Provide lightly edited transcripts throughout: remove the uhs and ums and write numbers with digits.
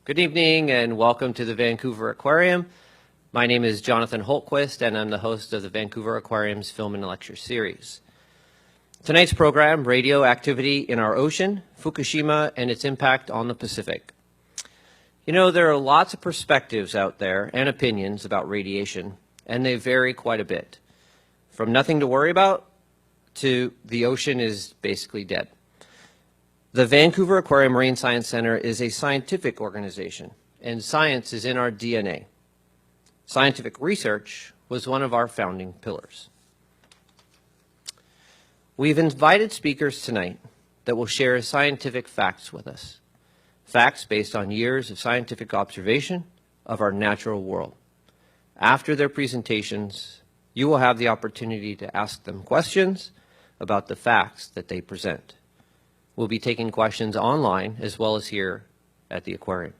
Good evening and welcome to the Vancouver Aquarium. My name is Jonathan Holtquist and I'm the host of the Vancouver Aquarium's Film and Lecture Series. Tonight's program, Radioactivity in Our Ocean, Fukushima and its Impact on the Pacific. You know, there are lots of perspectives out there and opinions about radiation, and they vary quite a bit. From nothing to worry about to the ocean is basically dead. The Vancouver Aquarium Marine Science Center is a scientific organization, and science is in our DNA. Scientific research was one of our founding pillars. We've invited speakers tonight that will share scientific facts with us. Facts based on years of scientific observation of our natural world. After their presentations, you will have the opportunity to ask them questions about the facts that they present. We'll be taking questions online as well as here at the aquarium.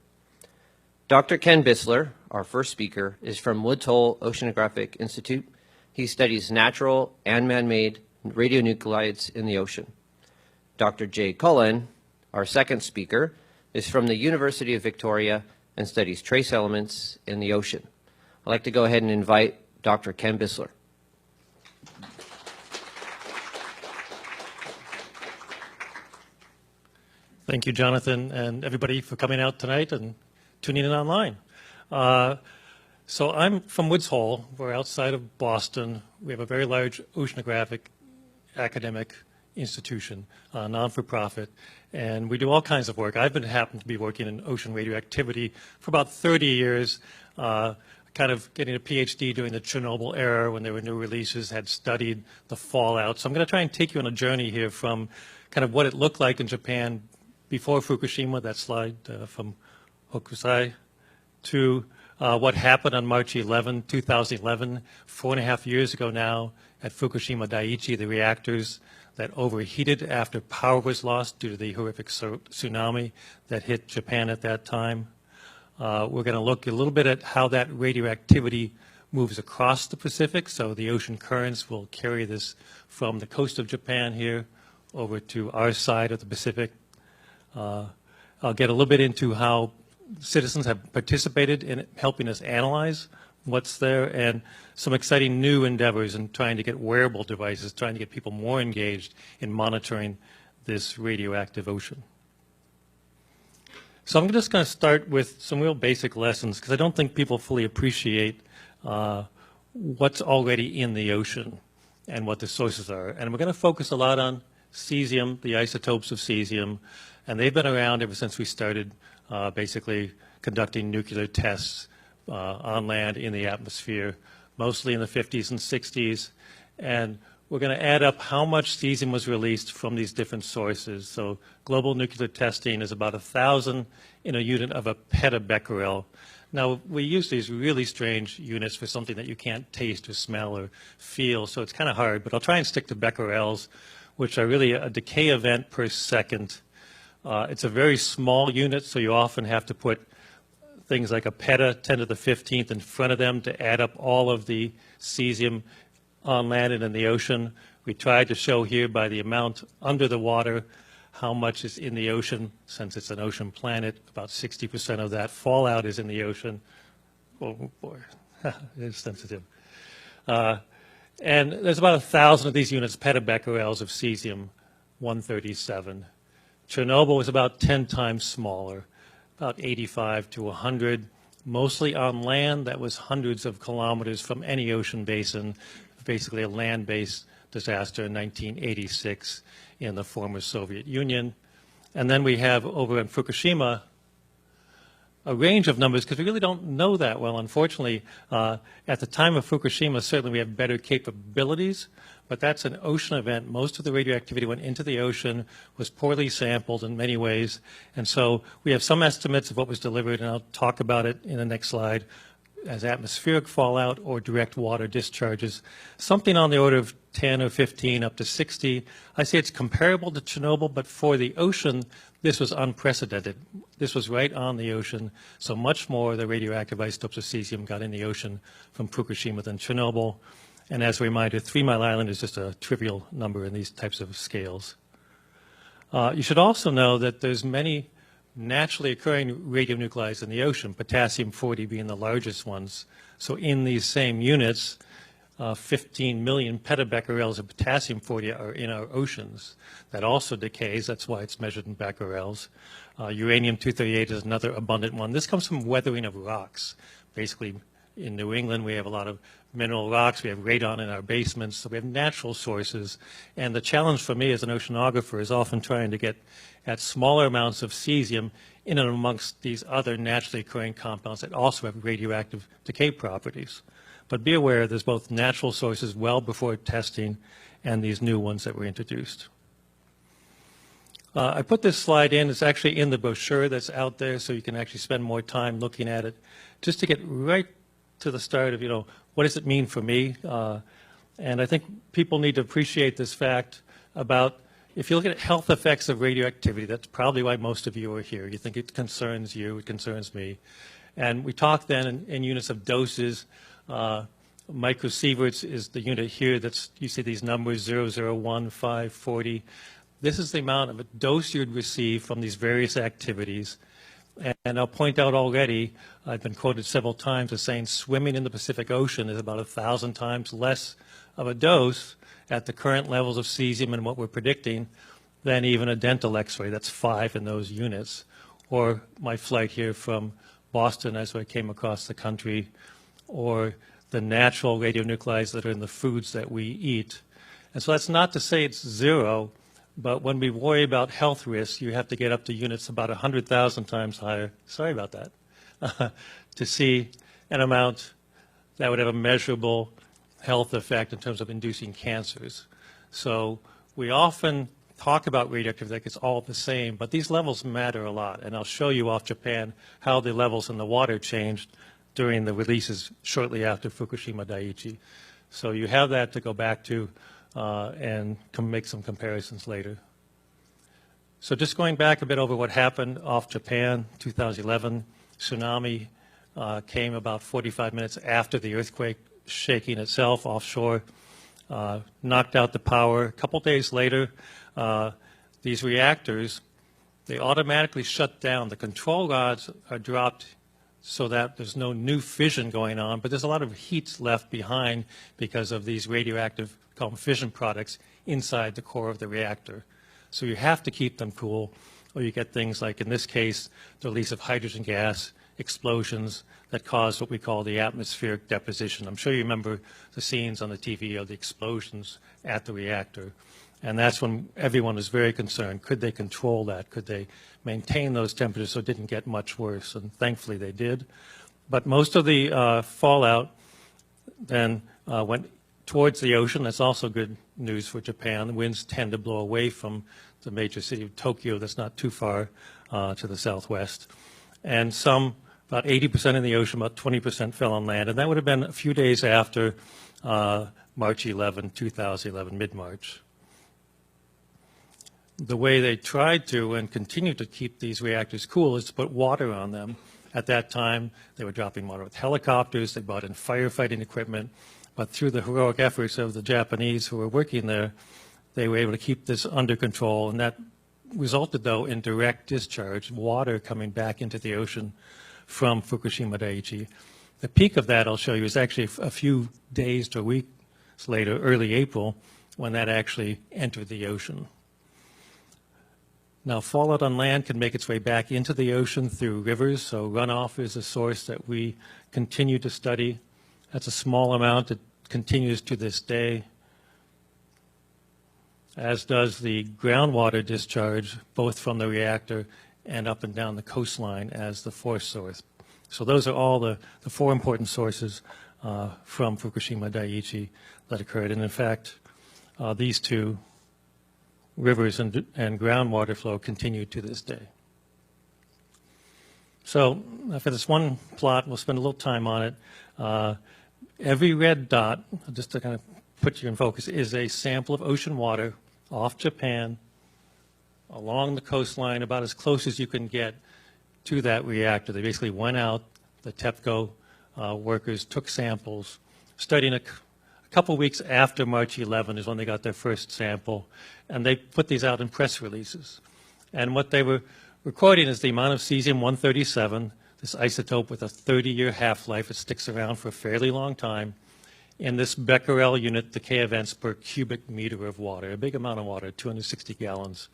Dr. Ken Bissler, our first speaker, is from Woods Hole Oceanographic Institute. He studies natural and man-made radionuclides in the ocean. Dr. Jay Cullen, our second speaker, is from the University of Victoria and studies trace elements in the ocean. I'd like to go ahead and invite Dr. Ken Bissler. Thank you, Jonathan, and everybody for coming out tonight and tuning in online. So I'm from Woods Hole. We're outside of Boston. We have a very large oceanographic academic institution, non-for-profit, and we do all kinds of work. I've happened to be working in ocean radioactivity for about 30 years, kind of getting a PhD during the Chernobyl era when there were new releases, had studied the fallout. So I'm going to try and take you on a journey here from kind of what it looked like in Japan before Fukushima, that slide from Hokusai, to what happened on March 11, 2011, 4.5 years ago now at Fukushima Daiichi, the reactors that overheated after power was lost due to the horrific tsunami that hit Japan at that time. We're going to look a little bit at how that radioactivity moves across the Pacific. So the ocean currents will carry this from the coast of Japan here over to our side of the Pacific. I'll get a little bit into how citizens have participated in helping us analyze what's there and some exciting new endeavors in trying to get wearable devices, trying to get people more engaged in monitoring this radioactive ocean. So I'm just going to start with some real basic lessons because I don't think people fully appreciate what's already in the ocean and what the sources are. And we're going to focus a lot on cesium, the isotopes of cesium, and they've been around ever since we started basically conducting nuclear tests on land in the atmosphere, mostly in the 50s and 60s. And we're going to add up how much cesium was released from these different sources. So global nuclear testing is about 1,000 in a unit of a petabecquerel. Now, we use these really strange units for something that you can't taste or smell or feel, so it's kind of hard. But I'll try and stick to becquerels, which are really a decay event per second. It's a very small unit, so you often have to put things like a peta, 10 to the 15th, in front of them to add up all of the cesium on land and in the ocean. We tried to show here by the amount under the water how much is in the ocean. Since it's an ocean planet, about 60% of that fallout is in the ocean. Oh, boy, it's sensitive. And there's about 1,000 of these units, petabecquerels of cesium-137. Chernobyl was about 10 times smaller, about 85 to 100, mostly on land. That was hundreds of kilometers from any ocean basin, basically a land-based disaster in 1986 in the former Soviet Union. And then we have over in Fukushima a range of numbers because we really don't know that well. Unfortunately, at the time of Fukushima, certainly we have better capabilities, but that's an ocean event. Most of the radioactivity went into the ocean, was poorly sampled in many ways, and so we have some estimates of what was delivered, and I'll talk about it in the next slide, as atmospheric fallout or direct water discharges, something on the order of 10 or 15 up to 60. I say it's comparable to Chernobyl, but for the ocean, this was unprecedented. This was right on the ocean, so much more the radioactive isotopes of cesium got in the ocean from Fukushima than Chernobyl. And as a reminder, 3 Mile Island is just a trivial number in these types of scales. You should also know that there's many naturally occurring radionuclides in the ocean, potassium-40 being the largest ones. So in these same units, 15 million petabecquerels of potassium-40 are in our oceans. That also decays. That's why it's measured in becquerels. Uranium-238 is another abundant one. This comes from weathering of rocks. Basically, in New England, we have a lot of mineral rocks. We have radon in our basements, so we have natural sources. And the challenge for me as an oceanographer is often trying to get at smaller amounts of cesium in and amongst these other naturally occurring compounds that also have radioactive decay properties. But be aware there's both natural sources well before testing and these new ones that were introduced. I put this slide in. It's actually in the brochure that's out there, so you can actually spend more time looking at it, just to get right to the start of, what does it mean for me? And I think people need to appreciate this fact about, if you look at health effects of radioactivity, that's probably why most of you are here. You think it concerns you, it concerns me. And we talk then in units of doses. Microsieverts is the unit here you see these numbers, 001, 5, 40. This is the amount of a dose you'd receive from these various activities. And I'll point out already, I've been quoted several times as saying swimming in the Pacific Ocean is about 1,000 times less of a dose at the current levels of cesium and what we're predicting than even a dental x-ray. That's 5 in those units. Or my flight here from Boston as I came across the country, or the natural radionuclides that are in the foods that we eat. And so that's not to say it's zero, but when we worry about health risks, you have to get up to units about 100,000 times higher, sorry about that, to see an amount that would have a measurable health effect in terms of inducing cancers. So we often talk about radioactivity like it's all the same, but these levels matter a lot. And I'll show you off Japan how the levels in the water changed during the releases shortly after Fukushima Daiichi. So you have that to go back to and make some comparisons later. So just going back a bit over what happened off Japan, 2011, tsunami came about 45 minutes after the earthquake, shaking itself offshore, knocked out the power. A couple days later, these reactors, they automatically shut down. The control rods are dropped so that there's no new fission going on, but there's a lot of heat left behind because of these radioactive, called fission products, inside the core of the reactor. So you have to keep them cool, or you get things like, in this case, the release of hydrogen gas, explosions that cause what we call the atmospheric deposition. I'm sure you remember the scenes on the TV of the explosions at the reactor. And that's when everyone was very concerned. Could they control that? Could they maintain those temperatures so it didn't get much worse? And thankfully they did. But most of the fallout then went towards the ocean. That's also good news for Japan. The winds tend to blow away from the major city of Tokyo. That's not too far to the southwest. And about 80% in the ocean, about 20% fell on land. And that would have been a few days after March 11, 2011, mid-March. The way they tried to and continue to keep these reactors cool is to put water on them. At that time, they were dropping water with helicopters. They brought in firefighting equipment. But through the heroic efforts of the Japanese who were working there, they were able to keep this under control. And that resulted, though, in direct discharge, water coming back into the ocean from Fukushima Daiichi. The peak of that, I'll show you, is actually a few days to weeks later, early April, when that actually entered the ocean. Now, fallout on land can make its way back into the ocean through rivers, so runoff is a source that we continue to study. That's a small amount. It continues to this day, as does the groundwater discharge, both from the reactor and up and down the coastline as the fourth source. So those are all the 4 important sources from Fukushima Daiichi that occurred. And in fact, these 2 rivers and groundwater flow continue to this day. So for this one plot, we'll spend a little time on it. Every red dot, just to kind of put you in focus, is a sample of ocean water off Japan, along the coastline, about as close as you can get to that reactor. They basically went out, the TEPCO workers took samples, studying a couple weeks after March 11 is when they got their first sample, and they put these out in press releases. And what they were recording is the amount of cesium-137, this isotope with a 30-year half-life. It sticks around for a fairly long time. In this becquerel unit, the K events per cubic meter of water, a big amount of water, 260 gallons.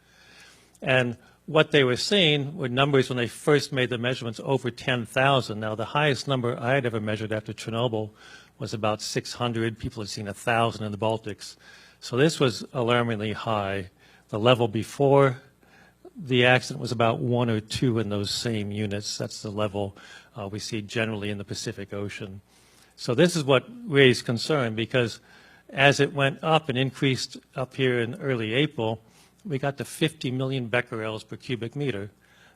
And what they were seeing were numbers when they first made the measurements over 10,000. Now, the highest number I had ever measured after Chernobyl was about 600. People had seen 1,000 in the Baltics. So this was alarmingly high. The level before the accident was about 1 or 2 in those same units. That's the level we see generally in the Pacific Ocean. So this is what raised concern, because as it went up and increased up here in early April, we got to 50 million becquerels per cubic meter.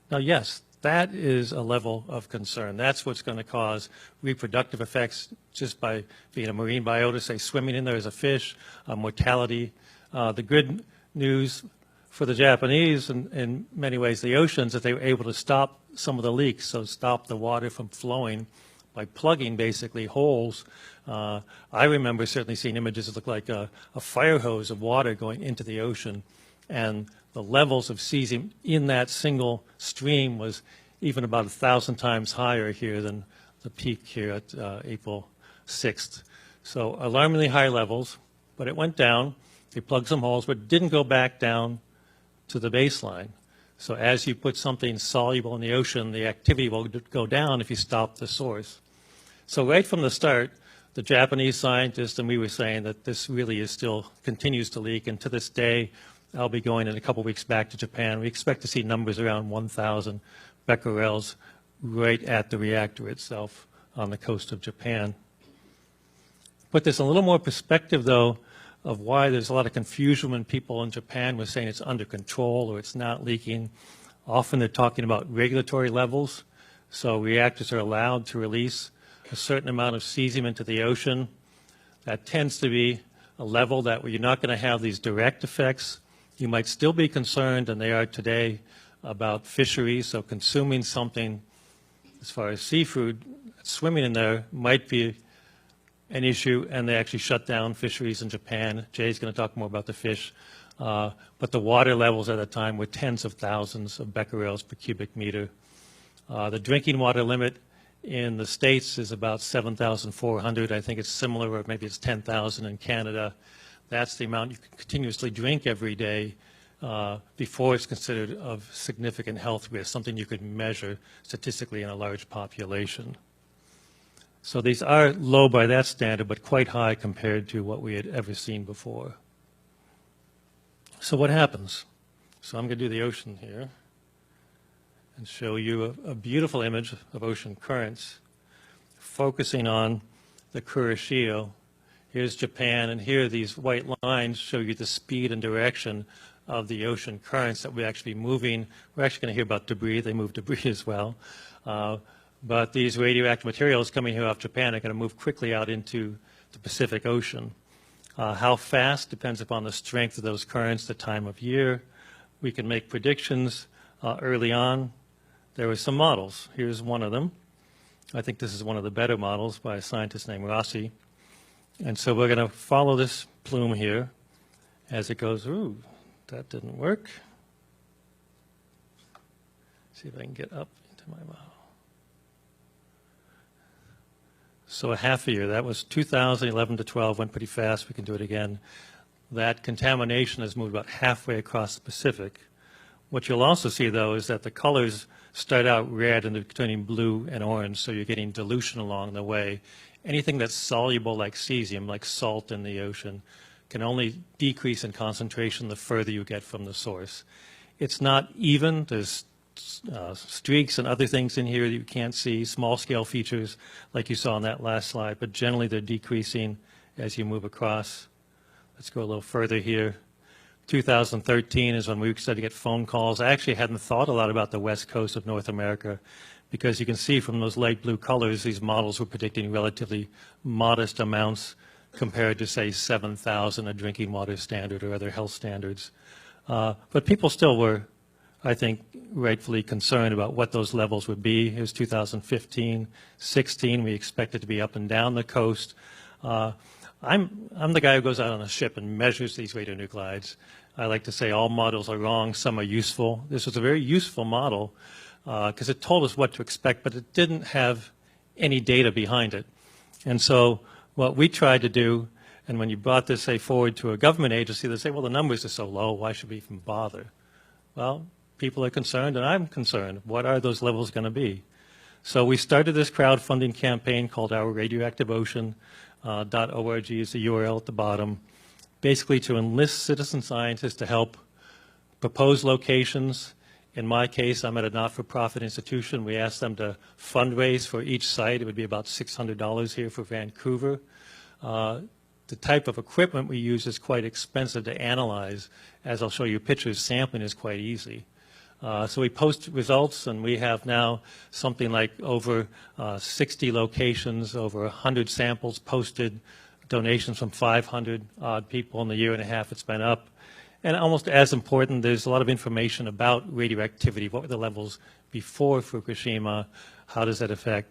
Now, yes, that is a level of concern. That's what's going to cause reproductive effects just by being a marine biota, say swimming in there as a fish, mortality. The good news for the Japanese, in many ways, the oceans, that they were able to stop some of the leaks, so stop the water from flowing by plugging basically holes. I remember certainly seeing images that looked like a fire hose of water going into the ocean, and the levels of cesium in that single stream was even about 1,000 times higher here than the peak here at April 6th. So alarmingly high levels, but it went down. They plugged some holes, but didn't go back down to the baseline. So as you put something soluble in the ocean, the activity will go down if you stop the source. So right from the start, the Japanese scientists and we were saying that this really is still continues to leak, and to this day, I'll be going in a couple weeks back to Japan. We expect to see numbers around 1,000 becquerels right at the reactor itself on the coast of Japan. Put this in a little more perspective, though, of why there's a lot of confusion when people in Japan were saying it's under control or it's not leaking. Often they're talking about regulatory levels. So reactors are allowed to release a certain amount of cesium into the ocean. That tends to be a level that where you're not going to have these direct effects. You might still be concerned, and they are today, about fisheries. So consuming something as far as seafood, swimming in there might be an issue, and they actually shut down fisheries in Japan. Jay's going to talk more about the fish. But the water levels at the time were tens of thousands of becquerels per cubic meter. The drinking water limit in the States is about 7,400. I think it's similar, or maybe it's 10,000 in Canada. That's the amount you can continuously drink every day before it's considered of significant health risk, something you could measure statistically in a large population. So these are low by that standard, but quite high compared to what we had ever seen before. So what happens? So I'm going to do the ocean here and show you a beautiful image of ocean currents, focusing on the Kuroshio. Here's Japan, and here these white lines show you the speed and direction of the ocean currents that we're actually moving. We're actually going to hear about debris. They move debris as well. But these radioactive materials coming here off Japan are going to move quickly out into the Pacific Ocean. How fast depends upon the strength of those currents, the time of year. We can make predictions early on. There were some models. Here's one of them. I think this is one of the better models by a scientist named Rossi. And so we're going to follow this plume here as it goes. Ooh, that didn't work. See if I can get up into my model. So a half a year, that was 2011 to 12, went pretty fast. We can do it again. That contamination has moved about halfway across the Pacific. What you'll also see, though, is that the colors start out red and they're turning blue and orange, so you're getting dilution along the way. Anything that's soluble like cesium, like salt in the ocean, can only decrease in concentration the further you get from the source. It's not even. There's streaks and other things in here that you can't see, small-scale features like you saw on that last slide, but generally they're decreasing as you move across. Let's go a little further here. 2013 is when we started to get phone calls. I actually hadn't thought a lot about the west coast of North America because you can see from those light blue colors, these models were predicting relatively modest amounts compared to, say, 7,000, a drinking water standard or other health standards. But people still were, I think, rightfully concerned about what those levels would be. Here's 2015, 16. We expect it to be up and down the coast. I'm the guy who goes out on a ship and measures these radionuclides. I like to say all models are wrong, some are useful. This was a very useful model because it told us what to expect, but it didn't have any data behind it. And so what we tried to do, and when you brought this, say, forward to a government agency, they say, well, the numbers are so low, why should we even bother? Well, people are concerned, and I'm concerned. What are those levels going to be? So we started this crowdfunding campaign called Our Radioactive Ocean. .org is the URL at the bottom, basically to enlist citizen scientists to help propose locations. In my case, I'm at a not-for-profit institution. We asked them to fundraise for each site. It would be about $600 here for Vancouver. The type of equipment we use is quite expensive to analyze. As I'll show you pictures, sampling is quite easy. So we post results, and we have now something like over 60 locations, over 100 samples posted, donations from 500 odd people in the year and a half it's been up. And almost as important, there's a lot of information about radioactivity. What were the levels before Fukushima? How does that affect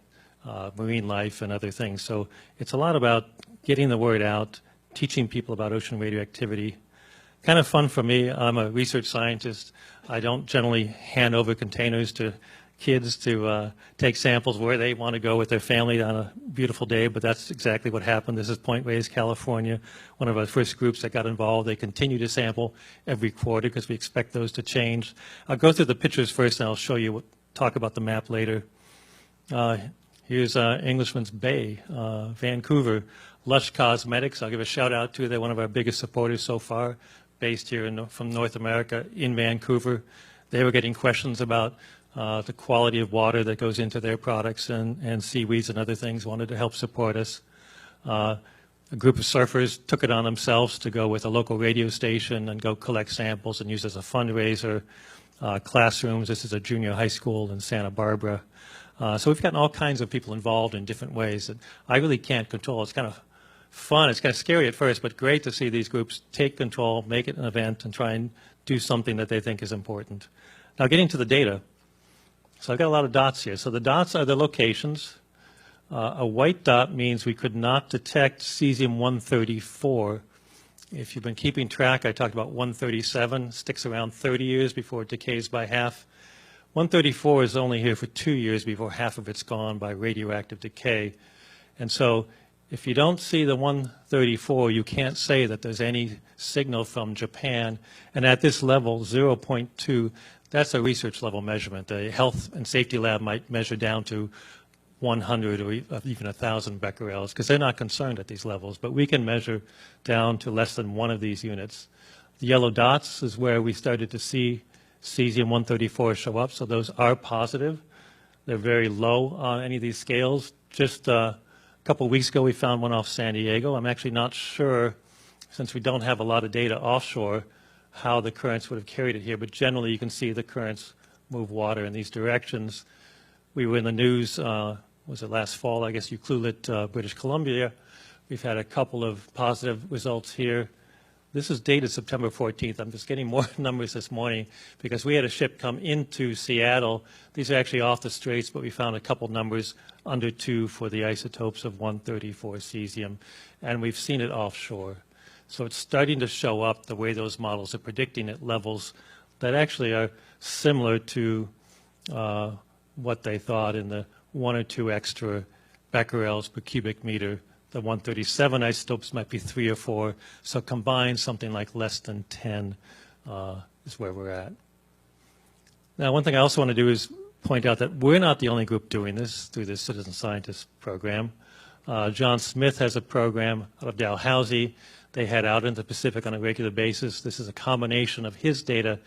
marine life and other things? So it's a lot about getting the word out, teaching people about ocean radioactivity. Kind of fun for me. I'm a research scientist. I don't generally hand over containers to kids to take samples where they want to go with their family on a beautiful day, but that's exactly what happened. This is Point Reyes, California, one of our first groups that got involved. They continue to sample every quarter because we expect those to change. I'll go through the pictures first, and I'll show you, talk about the map later. Here's Englishman's Bay, Vancouver. Lush Cosmetics, I'll give a shout out to. They're one of our biggest supporters so far, based here from North America in Vancouver. They were getting questions about the quality of water that goes into their products and seaweeds and other things, wanted to help support us. A group of surfers took it on themselves to go with a local radio station and go collect samples and use as a fundraiser. Classrooms, this is a junior high school in Santa Barbara. So we've gotten all kinds of people involved in different ways that I really can't control. It's kind of fun. It's kind of scary at first, but great to see these groups take control, make it an event, and try and do something that they think is important. Now, getting to the data. So I've got a lot of dots here. So the dots are the locations. A white dot means we could not detect cesium-134. If you've been keeping track, I talked about 137, sticks around 30 years before it decays by half. 134 is only here for 2 years before half of it's gone by radioactive decay. And so if you don't see the 134, you can't say that there's any signal from Japan. And at this level, 0.2, that's a research level measurement. A health and safety lab might measure down to 100 or even 1,000 becquerels because they're not concerned at these levels. But we can measure down to less than one of these units. The yellow dots is where we started to see cesium-134 show up. So those are positive. They're very low on any of these scales. Just a couple of weeks ago, we found one off San Diego. I'm actually not sure, since we don't have a lot of data offshore, how the currents would have carried it here. But generally, you can see the currents move water in these directions. We were in the news, was it last fall? I guess Ucluelet, British Columbia. We've had a couple of positive results here. This is dated September 14th. I'm just getting more numbers this morning because we had a ship come into Seattle. These are actually off the straits, but we found a couple numbers under 2 for the isotopes of 134 cesium, and we've seen it offshore. So it's starting to show up the way those models are predicting at levels that actually are similar to what they thought in the 1 or 2 extra becquerels per cubic meter. The 137 isotopes might be 3 or 4, so combined something like less than 10 is where we're at. Now, one thing I also want to do is point out that we're not the only group doing this through this citizen scientist program. John Smith has a program out of Dalhousie. They head out into the Pacific on a regular basis. This is a combination of his data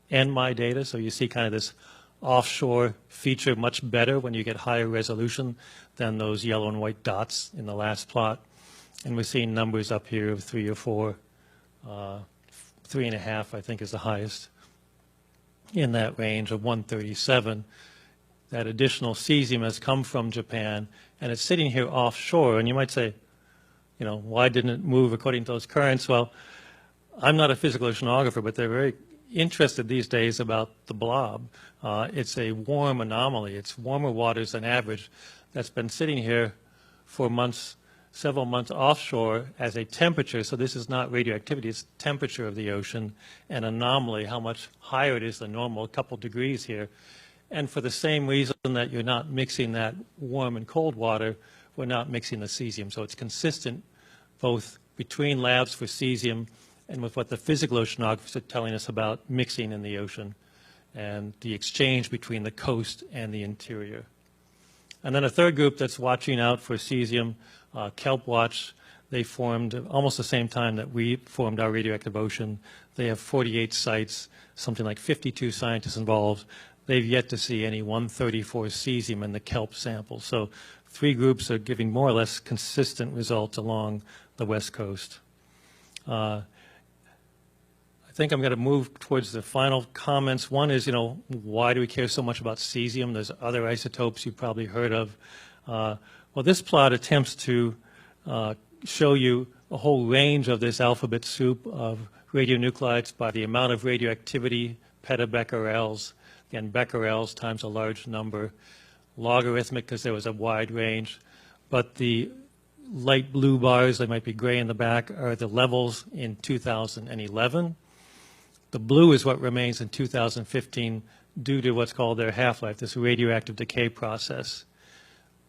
and my data, so you see kind of this offshore feature much better when you get higher resolution than those yellow and white dots in the last plot. And we're seeing numbers up here of 3 or 4, 3.5 I think is the highest in that range of 137. That additional cesium has come from Japan, and it's sitting here offshore. And you might say, you know, why didn't it move according to those currents? Well, I'm not a physical oceanographer, but they're very interested these days about the blob. It's a warm anomaly. It's warmer waters than average that's been sitting here for months several months offshore as a temperature, so this is not radioactivity, it's temperature of the ocean, an anomaly, how much higher it is than normal, a couple degrees here. And for the same reason that you're not mixing that warm and cold water, we're not mixing the cesium. So it's consistent both between labs for cesium and with what the physical oceanographers are telling us about mixing in the ocean and the exchange between the coast and the interior. And then a third group that's watching out for cesium, Kelp Watch. They formed almost the same time that we formed our radioactive ocean. They have 48 sites, something like 52 scientists involved. They've yet to see any 134 cesium in the kelp sample. So 3 groups are giving more or less consistent results along the West Coast. I think I'm going to move towards the final comments. One is, why do we care so much about cesium? There's other isotopes you've probably heard of. Well, this plot attempts to show you a whole range of this alphabet soup of radionuclides by the amount of radioactivity, petabecquerels. Again, becquerels times a large number, logarithmic because there was a wide range. But the light blue bars, they might be gray in the back, are the levels in 2011. The blue is what remains in 2015 due to what's called their half-life, this radioactive decay process.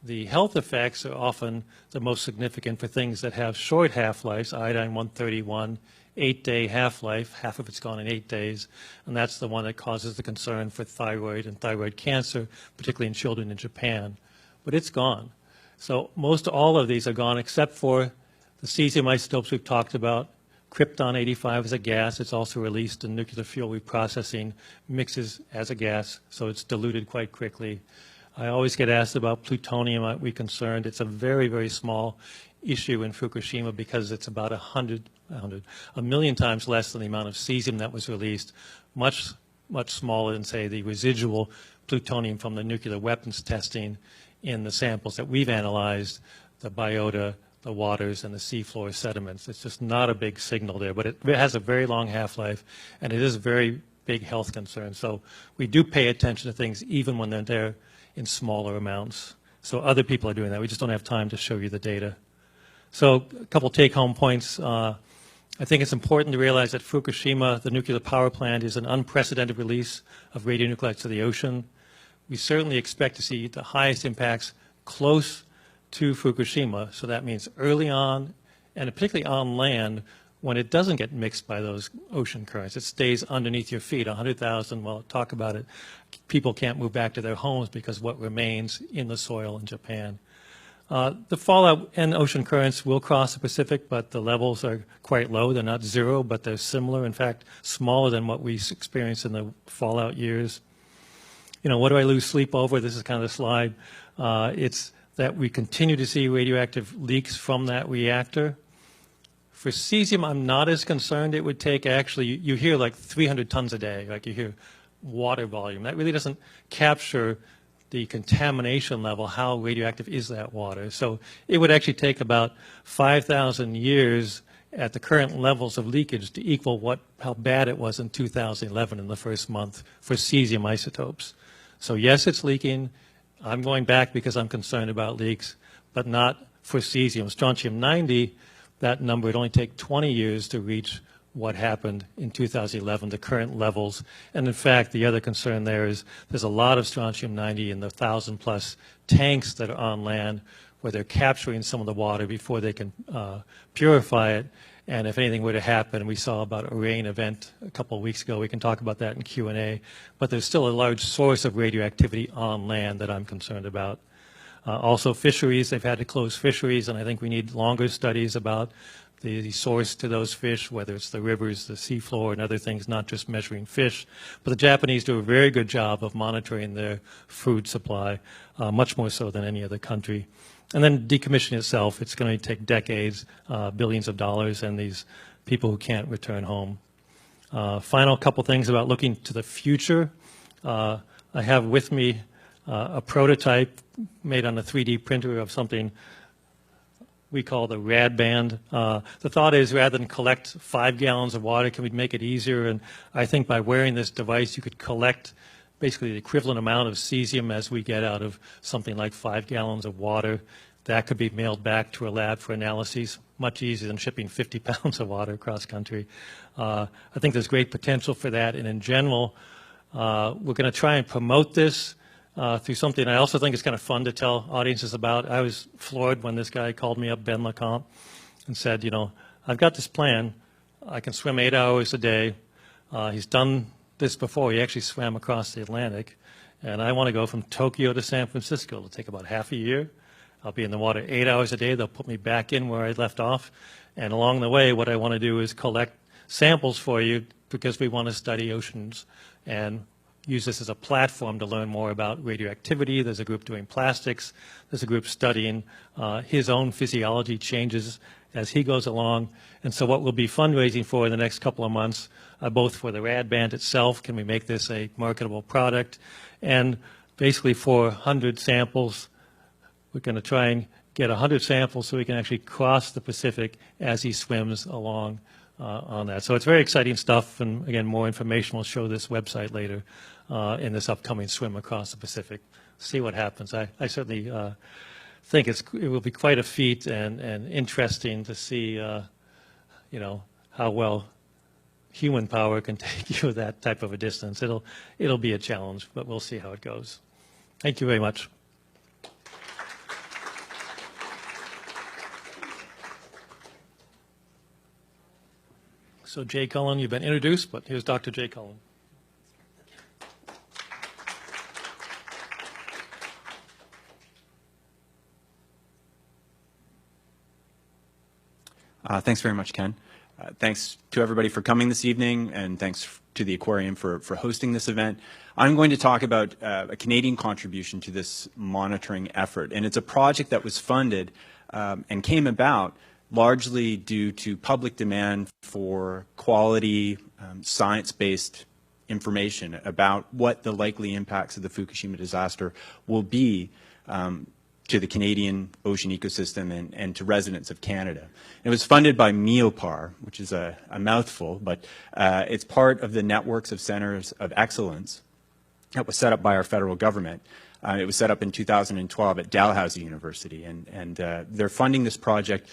The health effects are often the most significant for things that have short half-lives, iodine-131, 8-day half-life, half of it's gone in 8 days, and that's the one that causes the concern for thyroid and thyroid cancer, particularly in children in Japan. But it's gone. So most all of these are gone except for the cesium isotopes we've talked about. Krypton-85 is a gas. It's also released in nuclear fuel reprocessing, mixes as a gas, so it's diluted quite quickly. I always get asked about plutonium. Are we concerned? It's a very, very small issue in Fukushima because it's about 1 million times less than the amount of cesium that was released, much smaller than, say, the residual plutonium from the nuclear weapons testing in the samples that we've analyzed, the biota, the waters, and the seafloor sediments. It's just not a big signal there, but it has a very long half-life, and it is a very big health concern. So we do pay attention to things even when they're there in smaller amounts. So other people are doing that. We just don't have time to show you the data. So a couple take-home points. I think it's important to realize that Fukushima, the nuclear power plant, is an unprecedented release of radionuclides to the ocean. We certainly expect to see the highest impacts close to Fukushima. So that means early on, and particularly on land, when it doesn't get mixed by those ocean currents. It stays underneath your feet, 100,000, well, talk about it. People can't move back to their homes because what remains in the soil in Japan. The fallout and ocean currents will cross the Pacific, but the levels are quite low. They're not zero, but they're similar, in fact, smaller than what we experienced in the fallout years. What do I lose sleep over? This is kind of the slide. It's that we continue to see radioactive leaks from that reactor. For cesium, I'm not as concerned. It would take actually, you hear like 300 tons a day, like you hear water volume. That really doesn't capture the contamination level, how radioactive is that water. So it would actually take about 5,000 years at the current levels of leakage to equal how bad it was in 2011 in the first month for cesium isotopes. So yes, it's leaking. I'm going back because I'm concerned about leaks, but not for cesium. Strontium-90, that number would only take 20 years to reach what happened in 2011, the current levels. And in fact, the other concern there is there's a lot of strontium-90 in the 1,000-plus tanks that are on land where they're capturing some of the water before they can purify it. And if anything were to happen, we saw about a rain event a couple of weeks ago. We can talk about that in Q&A. But there's still a large source of radioactivity on land that I'm concerned about. Also fisheries, they've had to close fisheries, and I think we need longer studies about the source to those fish, whether it's the rivers, the seafloor, and other things, not just measuring fish. But the Japanese do a very good job of monitoring their food supply, much more so than any other country. And then decommissioning itself, it's going to take decades, billions of dollars, and these people who can't return home. Final couple things about looking to the future. I have with me a prototype made on a 3D printer of something we call the rad band. The thought is rather than collect 5 gallons of water, can we make it easier? And I think by wearing this device, you could collect basically the equivalent amount of cesium as we get out of something like 5 gallons of water. that could be mailed back to a lab for analyses, much easier than shipping 50 pounds of water across country. I think there's great potential for that, and in general, we're going to try and promote this through something I also think is kind of fun to tell audiences about. I was floored when this guy called me up, Ben LeCompte, and said, you know, I've got this plan. I can swim 8 hours a day. He's done this before. He actually swam across the Atlantic. And I want to go from Tokyo to San Francisco. It'll take about half a year. I'll be in the water 8 hours a day. They'll put me back in where I left off. And along the way, what I want to do is collect samples for you because we want to study oceans and use this as a platform to learn more about radioactivity. There's a group doing plastics. There's a group studying his own physiology changes as he goes along. And so what we'll be fundraising for in the next couple of months, both for the rad band itself, can we make this a marketable product, and basically for 100 samples, we're going to try and get 100 samples so we can actually cross the Pacific as he swims along on that. So it's very exciting stuff, and again, more information will show this website later in this upcoming swim across the Pacific. See what happens. I certainly think it will be quite a feat and interesting to see, you know, how well human power can take you that type of a distance. It'll be a challenge, but we'll see how it goes. Thank you very much. So Jay Cullen, you've been introduced, but here's Dr. Jay Cullen. Thanks very much, Ken. Thanks to everybody for coming this evening, and thanks to the Aquarium for hosting this event. I'm going to talk about a Canadian contribution to this monitoring effort, and it's a project that was funded and came about largely due to public demand for quality, science-based information about what the likely impacts of the Fukushima disaster will be to the Canadian ocean ecosystem and to residents of Canada. It was funded by MEOPAR, which is a mouthful, but it's part of the networks of centers of excellence that was set up by our federal government. It was set up in 2012 at Dalhousie University, and they're funding this project,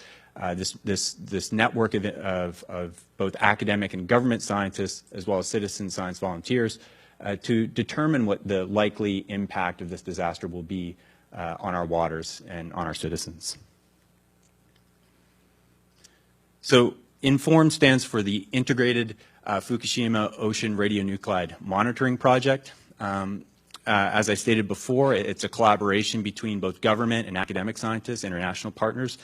this network of both academic and government scientists, as well as citizen science volunteers, to determine what the likely impact of this disaster will be on our waters and on our citizens. So INFORM stands for the Integrated Fukushima Ocean Radionuclide Monitoring Project. As I stated before, it's a collaboration between both government and academic scientists, international partners.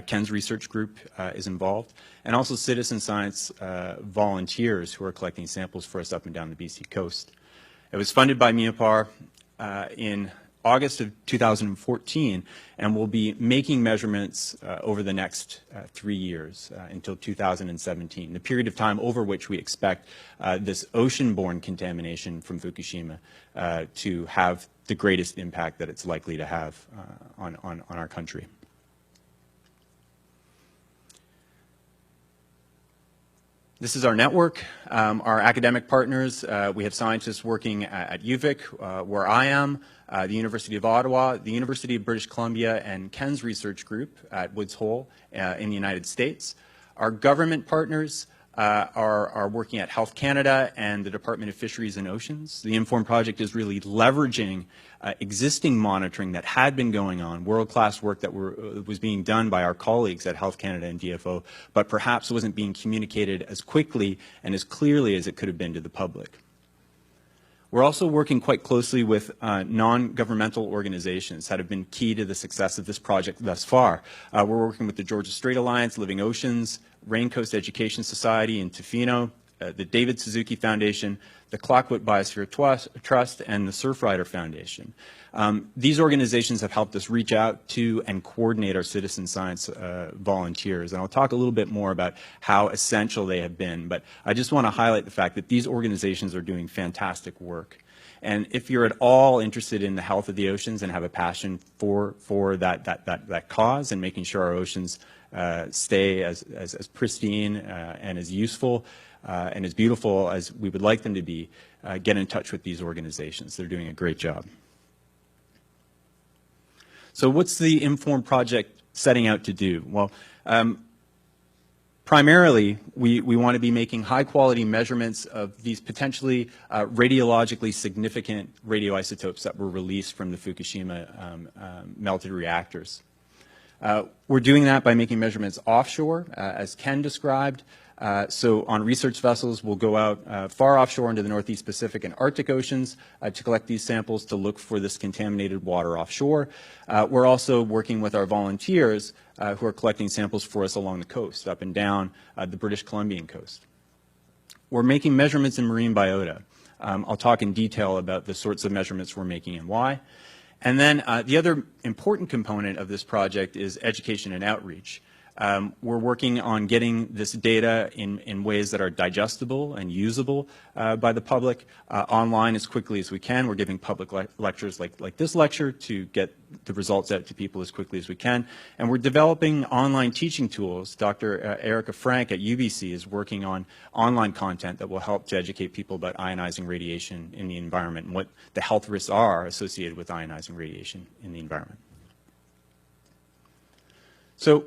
Ken's research group is involved, and also citizen science volunteers who are collecting samples for us up and down the BC coast. It was funded by MEOPAR in August of 2014, and we'll be making measurements over the next 3 years until 2017, the period of time over which we expect this ocean-borne contamination from Fukushima to have the greatest impact that it's likely to have on our country. This is our network, our academic partners. We have scientists working at UVic, where I am, the University of Ottawa, the University of British Columbia, and Ken's research group at Woods Hole in the United States. Our government partners are working at Health Canada and the Department of Fisheries and Oceans. The INFORM project is really leveraging existing monitoring that had been going on, world-class work that was being done by our colleagues at Health Canada and DFO, but perhaps wasn't being communicated as quickly and as clearly as it could have been to the public. We're also working quite closely with non-governmental organizations that have been key to the success of this project thus far. We're working with the Georgia Strait Alliance, Living Oceans, Raincoast Education Society in Tofino, the David Suzuki Foundation, the Clayoquot Biosphere Trust, and the Surfrider Foundation. These organizations have helped us reach out to and coordinate our citizen science volunteers, and I'll talk a little bit more about how essential they have been, but I just want to highlight the fact that these organizations are doing fantastic work. And if you're at all interested in the health of the oceans and have a passion for that cause and making sure our oceans stay as pristine and as useful and as beautiful as we would like them to be, get in touch with these organizations. They're doing a great job. So what's the Inform project setting out to do? Well, primarily, we want to be making high-quality measurements of these potentially radiologically significant radioisotopes that were released from the Fukushima melted reactors. We're doing that by making measurements offshore, as Ken described. So on research vessels, we'll go out far offshore into the Northeast Pacific and Arctic Oceans to collect these samples to look for this contaminated water offshore. We're also working with our volunteers who are collecting samples for us along the coast, up and down the British Columbian coast. We're making measurements in marine biota. I'll talk in detail about the sorts of measurements we're making and why. And then the other important component of this project is education and outreach. We're working on getting this data in ways that are digestible and usable by the public online as quickly as we can. We're giving public lectures like this lecture to get the results out to people as quickly as we can. And we're developing online teaching tools. Dr. Erica Frank at UBC is working on online content that will help to educate people about ionizing radiation in the environment and what the health risks are associated with ionizing radiation in the environment. So,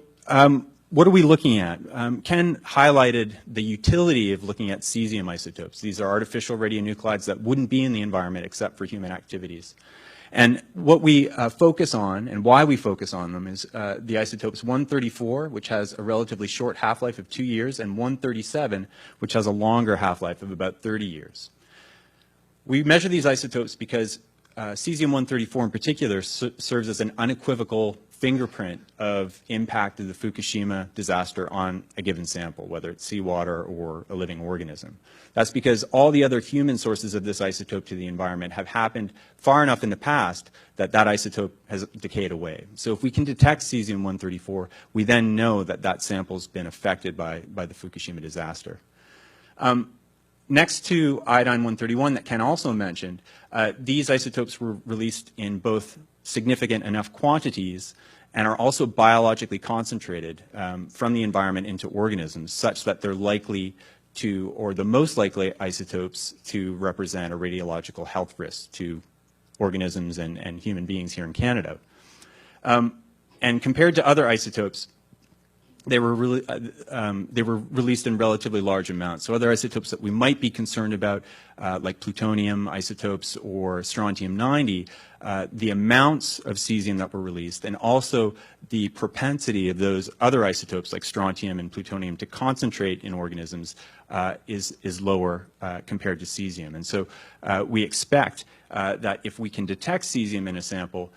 what are we looking at? Ken highlighted the utility of looking at cesium isotopes. These are artificial radionuclides that wouldn't be in the environment except for human activities. And what we focus on and why we focus on them is the isotopes 134, which has a relatively short half-life of 2 years, and 137, which has a longer half-life of about 30 years. We measure these isotopes because cesium-134 in particular serves as an unequivocal fingerprint of impact of the Fukushima disaster on a given sample, whether it's seawater or a living organism. That's because all the other human sources of this isotope to the environment have happened far enough in the past that that isotope has decayed away. So if we can detect cesium-134, we then know that that sample's been affected by the Fukushima disaster. Next to iodine-131 that Ken also mentioned, these isotopes were released in both significant enough quantities and are also biologically concentrated from the environment into organisms such that they're likely to, or the most likely isotopes to represent a radiological health risk to organisms and human beings here in Canada. And compared to other isotopes, they were released in relatively large amounts. So other isotopes that we might be concerned about, like plutonium isotopes or strontium-90, the amounts of cesium that were released and also the propensity of those other isotopes like strontium and plutonium to concentrate in organisms is lower compared to cesium. And so we expect that if we can detect cesium in a sample,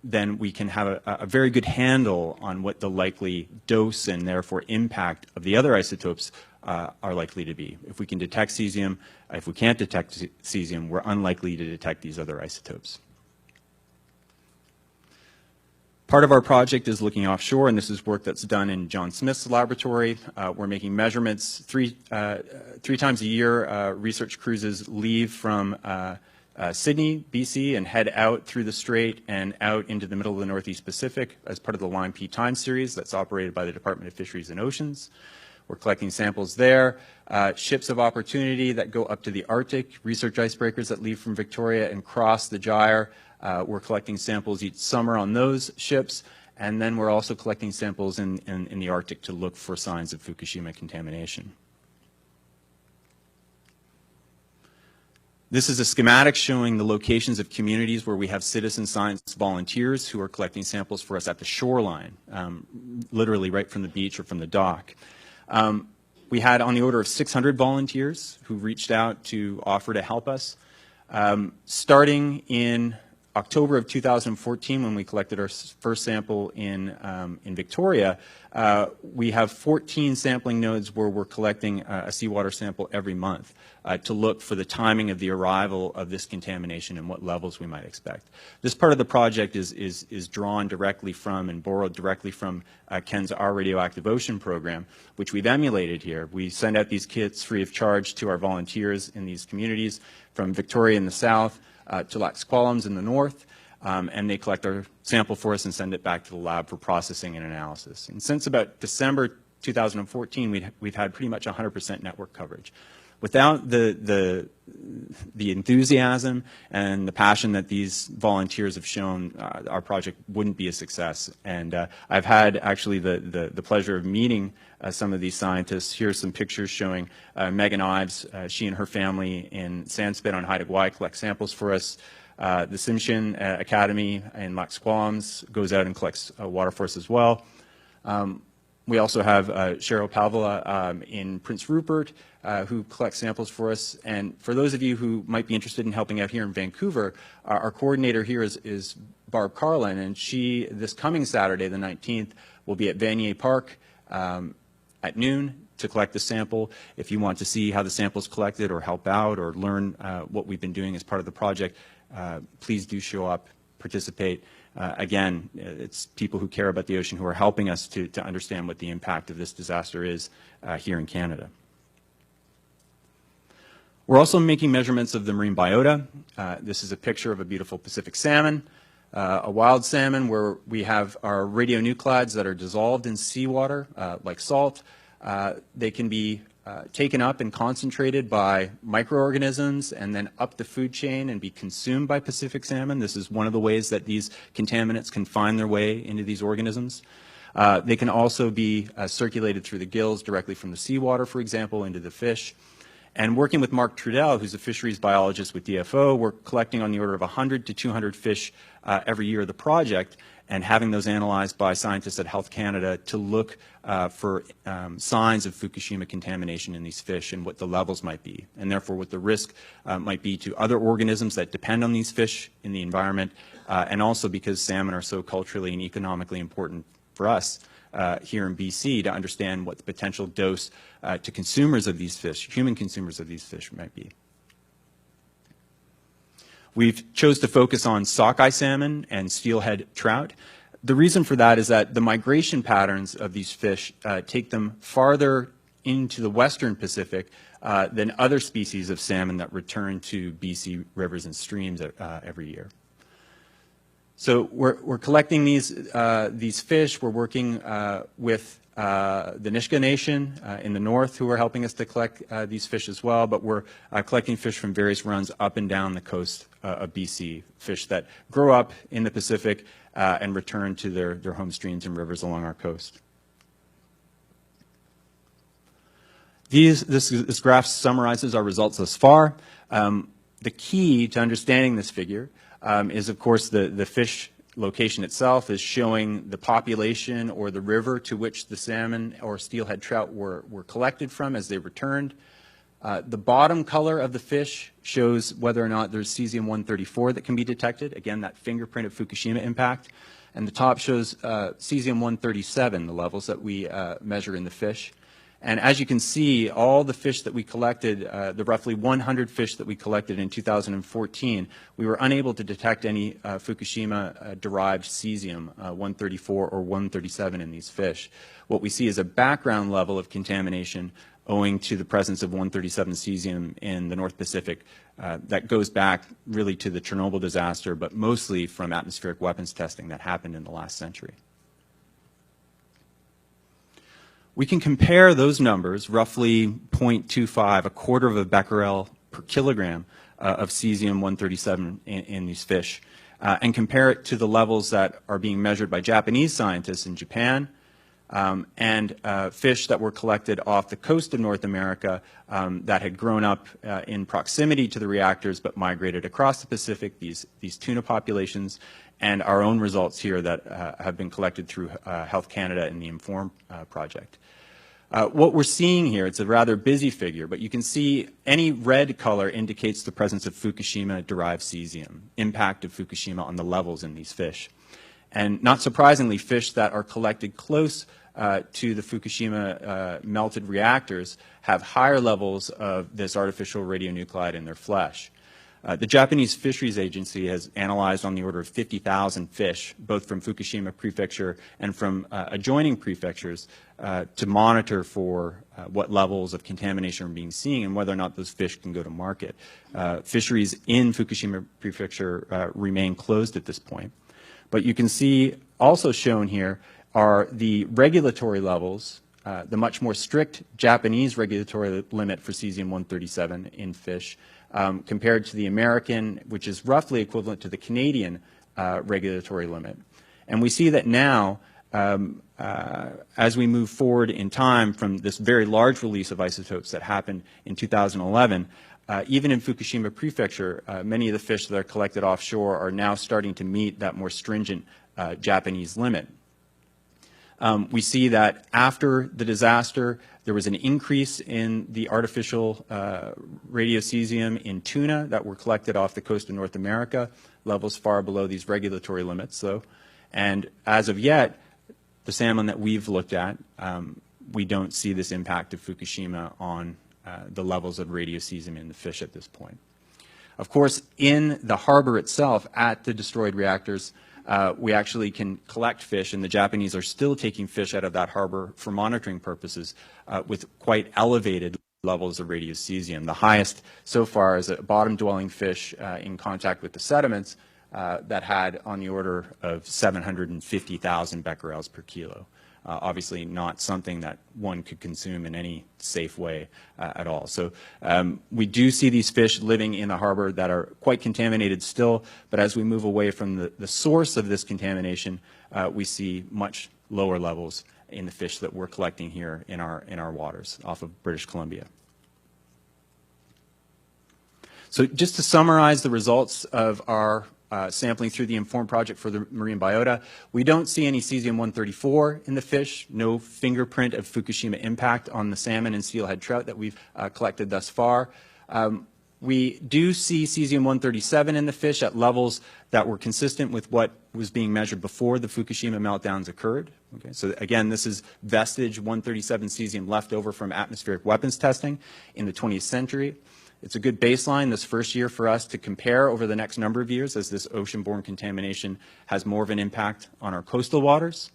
then we can have a very good handle on what the likely dose and therefore impact of the other isotopes are likely to be. If we can detect cesium, if we can't detect cesium, we're unlikely to detect these other isotopes. Part of our project is looking offshore, and this is work that's done in John Smith's laboratory. We're making measurements three times a year. Research cruises leave from Sydney, BC, and head out through the strait and out into the middle of the Northeast Pacific as part of the Line P time series that's operated by the Department of Fisheries and Oceans. We're collecting samples there. Ships of opportunity that go up to the Arctic, research icebreakers that leave from Victoria and cross the gyre. We're collecting samples each summer on those ships, and then we're also collecting samples in the Arctic to look for signs of Fukushima contamination. This is a schematic showing the locations of communities where we have citizen science volunteers who are collecting samples for us at the shoreline, literally right from the beach or from the dock. We had on the order of 600 volunteers who reached out to offer to help us. Starting in October of 2014, when we collected our first sample in Victoria, we have 14 sampling nodes where we're collecting a seawater sample every month to look for the timing of the arrival of this contamination and what levels we might expect. This part of the project is drawn directly from and borrowed directly from Ken's Our Radioactive Ocean program, which we've emulated here. We send out these kits free of charge to our volunteers in these communities from Victoria in the south to Lax Kw'alaams in the north, and they collect our sample for us and send it back to the lab for processing and analysis. And since about December 2014, we've had pretty much 100% network coverage. Without the enthusiasm and the passion that these volunteers have shown, our project wouldn't be a success. And I've had actually the pleasure of meeting some of these scientists. Here's some pictures showing Megan Ives. She and her family in Sandspit on Haida Gwaii collect samples for us. The Tsimshian Academy in Lac Squams goes out and collects water for us as well. We also have Cheryl Palvola in Prince Rupert, who collects samples for us. And for those of you who might be interested in helping out here in Vancouver, our coordinator here is Barb Carlin, and she, this coming Saturday, the 19th, will be at Vanier Park at noon to collect the sample. If you want to see how the sample is collected or help out or learn what we've been doing as part of the project, please do show up, participate. Again, it's people who care about the ocean who are helping us to understand what the impact of this disaster is here in Canada. We're also making measurements of the marine biota. This is a picture of a beautiful Pacific salmon, a wild salmon where we have our radionuclides that are dissolved in seawater like salt. They can be taken up and concentrated by microorganisms and then up the food chain and be consumed by Pacific salmon. This is one of the ways that these contaminants can find their way into these organisms. They can also be circulated through the gills directly from the seawater, for example, into the fish. And working with Mark Trudell, who's a fisheries biologist with DFO, we're collecting on the order of 100 to 200 fish every year of the project, and having those analyzed by scientists at Health Canada to look for signs of Fukushima contamination in these fish and what the levels might be, and therefore what the risk might be to other organisms that depend on these fish in the environment, and also because salmon are so culturally and economically important for us here in BC to understand what the potential dose to consumers of these fish, human consumers of these fish, might be. We've chose to focus on sockeye salmon and steelhead trout. The reason for that is that the migration patterns of these fish take them farther into the western Pacific than other species of salmon that return to BC rivers and streams every year. So we're collecting these fish. We're working with the Nisga'a Nation in the north who are helping us to collect these fish as well, but we're collecting fish from various runs up and down the coast of BC, fish that grow up in the Pacific and return to their home streams and rivers along our coast. This graph summarizes our results thus far. The key to understanding this figure is, of course, the fish location itself is showing the population or the river to which the salmon or steelhead trout were collected from as they returned. The bottom color of the fish shows whether or not there's cesium-134 that can be detected, again, that fingerprint of Fukushima impact. And the top shows cesium-137, the levels that we measure in the fish. And as you can see, all the fish that we collected, the roughly 100 fish that we collected in 2014, we were unable to detect any Fukushima-derived cesium-134 or 137 in these fish. What we see is a background level of contamination owing to the presence of 137 cesium in the North Pacific that goes back really to the Chernobyl disaster, but mostly from atmospheric weapons testing that happened in the last century. We can compare those numbers, roughly 0.25, a quarter of a becquerel per kilogram of cesium-137 in these fish, and compare it to the levels that are being measured by Japanese scientists in Japan, and fish that were collected off the coast of North America that had grown up in proximity to the reactors but migrated across the Pacific, these tuna populations, and our own results here that have been collected through Health Canada and the INFORM project. What we're seeing here, it's a rather busy figure, but you can see any red color indicates the presence of Fukushima-derived cesium, impact of Fukushima on the levels in these fish. And not surprisingly, fish that are collected close to the Fukushima melted reactors have higher levels of this artificial radionuclide in their flesh. The Japanese Fisheries Agency has analyzed on the order of 50,000 fish, both from Fukushima Prefecture and from adjoining prefectures, to monitor for what levels of contamination are being seen and whether or not those fish can go to market. Fisheries in Fukushima Prefecture remain closed at this point. But you can see also shown here are the regulatory levels the much more strict Japanese regulatory limit for cesium-137 in fish compared to the American, which is roughly equivalent to the Canadian regulatory limit. And we see that now, as we move forward in time from this very large release of isotopes that happened in 2011, even in Fukushima Prefecture, many of the fish that are collected offshore are now starting to meet that more stringent Japanese limit. We see that after the disaster, there was an increase in the artificial radiocesium in tuna that were collected off the coast of North America, levels far below these regulatory limits, though. And as of yet, the salmon that we've looked at, we don't see this impact of Fukushima on the levels of radiocesium in the fish at this point. Of course, in the harbor itself, at the destroyed reactors, we actually can collect fish, and the Japanese are still taking fish out of that harbor for monitoring purposes with quite elevated levels of radiocesium. The highest so far is a bottom-dwelling fish in contact with the sediments that had on the order of 750,000 becquerels per kilo. Obviously not something that one could consume in any safe way at all. So we do see these fish living in the harbor that are quite contaminated still, but as we move away from the source of this contamination, we see much lower levels in the fish that we're collecting here in our waters off of British Columbia. So just to summarize the results of our sampling through the INFORM project for the marine biota, we don't see any cesium-134 in the fish, no fingerprint of Fukushima impact on the salmon and steelhead trout that we've collected thus far. We do see cesium-137 in the fish at levels that were consistent with what was being measured before the Fukushima meltdowns occurred. Okay, so again, this is vestige 137 cesium left over from atmospheric weapons testing in the 20th century. It's a good baseline this first year for us to compare over the next number of years as this ocean-borne contamination has more of an impact on our coastal waters.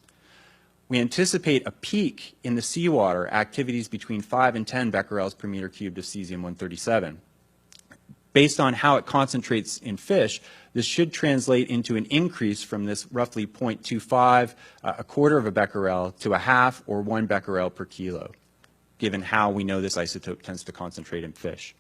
We anticipate a peak in the seawater activities between 5 and 10 becquerels per meter cubed of cesium-137. Based on how it concentrates in fish, this should translate into an increase from this roughly 0.25, a quarter of a becquerel, to a half or 1 becquerel per kilo, given how we know this isotope tends to concentrate in fish.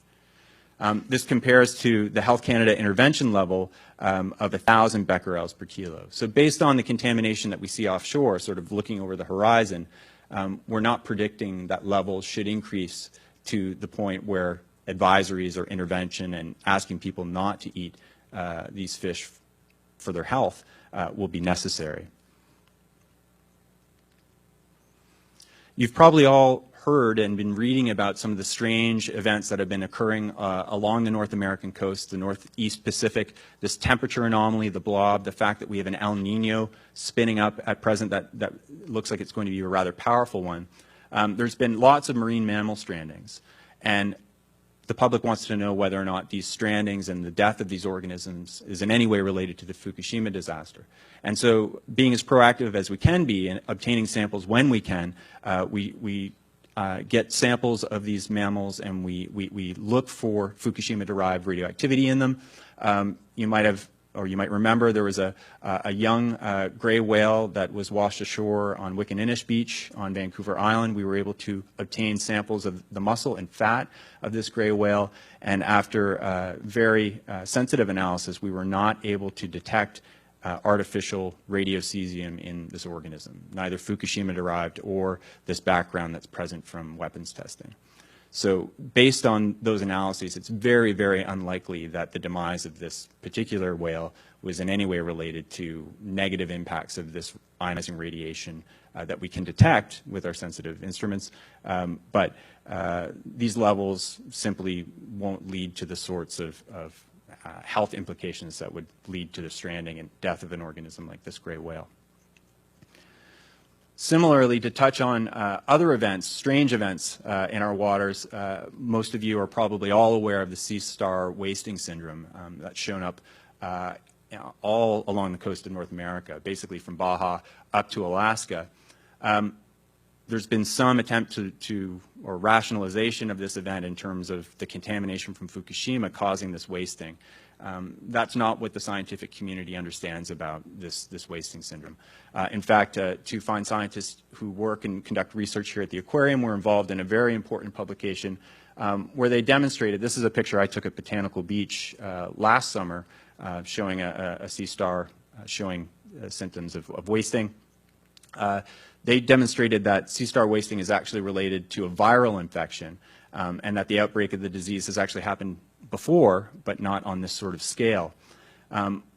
This compares to the Health Canada intervention level of 1,000 becquerels per kilo. So based on the contamination that we see offshore, sort of looking over the horizon, we're not predicting that levels should increase to the point where advisories or intervention and asking people not to eat these fish for their health will be necessary. You've probably all heard and been reading about some of the strange events that have been occurring along the North American coast, the Northeast Pacific, this temperature anomaly, the blob, the fact that we have an El Nino spinning up at present that looks like it's going to be a rather powerful one. There's been lots of marine mammal strandings, and the public wants to know whether or not these strandings and the death of these organisms is in any way related to the Fukushima disaster. And so being as proactive as we can be in obtaining samples when we can, we get samples of these mammals and we look for Fukushima-derived radioactivity in them. You might have, or you might remember, there was a young gray whale that was washed ashore on Wickaninnish Beach on Vancouver Island. We were able to obtain samples of the muscle and fat of this gray whale, and after very sensitive analysis, we were not able to detect artificial radiocesium in this organism, neither Fukushima-derived or this background that's present from weapons testing. So based on those analyses, it's very, very unlikely that the demise of this particular whale was in any way related to negative impacts of this ionizing radiation that we can detect with our sensitive instruments. But these levels simply won't lead to the sorts of health implications that would lead to the stranding and death of an organism like this gray whale. Similarly, to touch on other events, strange events in our waters, most of you are probably all aware of the sea star wasting syndrome that's shown up all along the coast of North America, basically from Baja up to Alaska. There's been some attempt or rationalization of this event in terms of the contamination from Fukushima causing this wasting. That's not what the scientific community understands about this wasting syndrome. In fact, two fine scientists who work and conduct research here at the aquarium were involved in a very important publication where they demonstrated, this is a picture I took at Botanical Beach last summer, showing a sea star showing symptoms of wasting. They demonstrated that sea star wasting is actually related to a viral infection, and that the outbreak of the disease has actually happened before, but not on this sort of scale.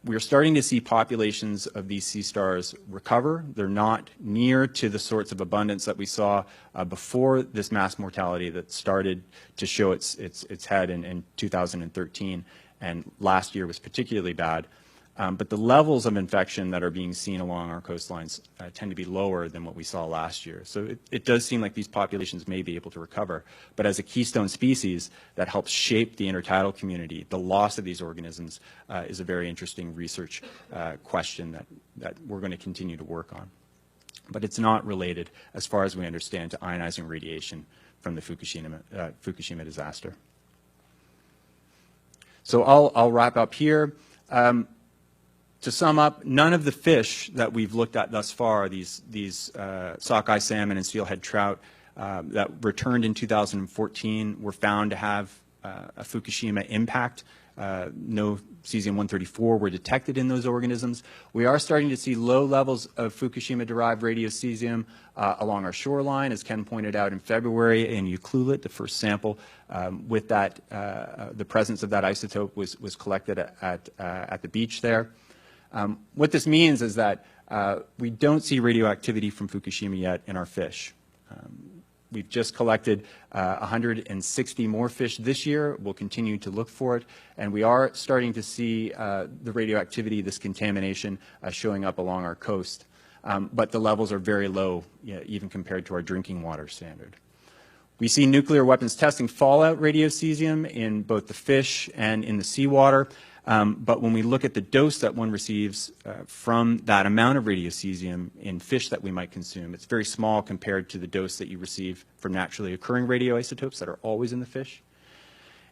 We're starting to see populations of these sea stars recover. They're not near to the sorts of abundance that we saw before this mass mortality that started to show its head in 2013, and last year was particularly bad. But the levels of infection that are being seen along our coastlines tend to be lower than what we saw last year. So it does seem like these populations may be able to recover. But as a keystone species that helps shape the intertidal community, the loss of these organisms is a very interesting research question that we're going to continue to work on. But it's not related, as far as we understand, to ionizing radiation from the Fukushima disaster. So I'll wrap up here. To sum up, none of the fish that we've looked at thus far, these sockeye salmon and steelhead trout that returned in 2014, were found to have a Fukushima impact. No cesium-134 were detected in those organisms. We are starting to see low levels of Fukushima-derived radiocesium along our shoreline, as Ken pointed out in February in Ucluelet. The first sample with that, the presence of that isotope was collected at the beach there. What this means is that we don't see radioactivity from Fukushima yet in our fish. We've just collected 160 more fish this year. We'll continue to look for it. And we are starting to see the radioactivity, this contamination, showing up along our coast. But the levels are very low, even compared to our drinking water standard. We see nuclear weapons testing fallout radiocesium in both the fish and in the seawater. But when we look at the dose that one receives from that amount of radiocesium in fish that we might consume, it's very small compared to the dose that you receive from naturally occurring radioisotopes that are always in the fish.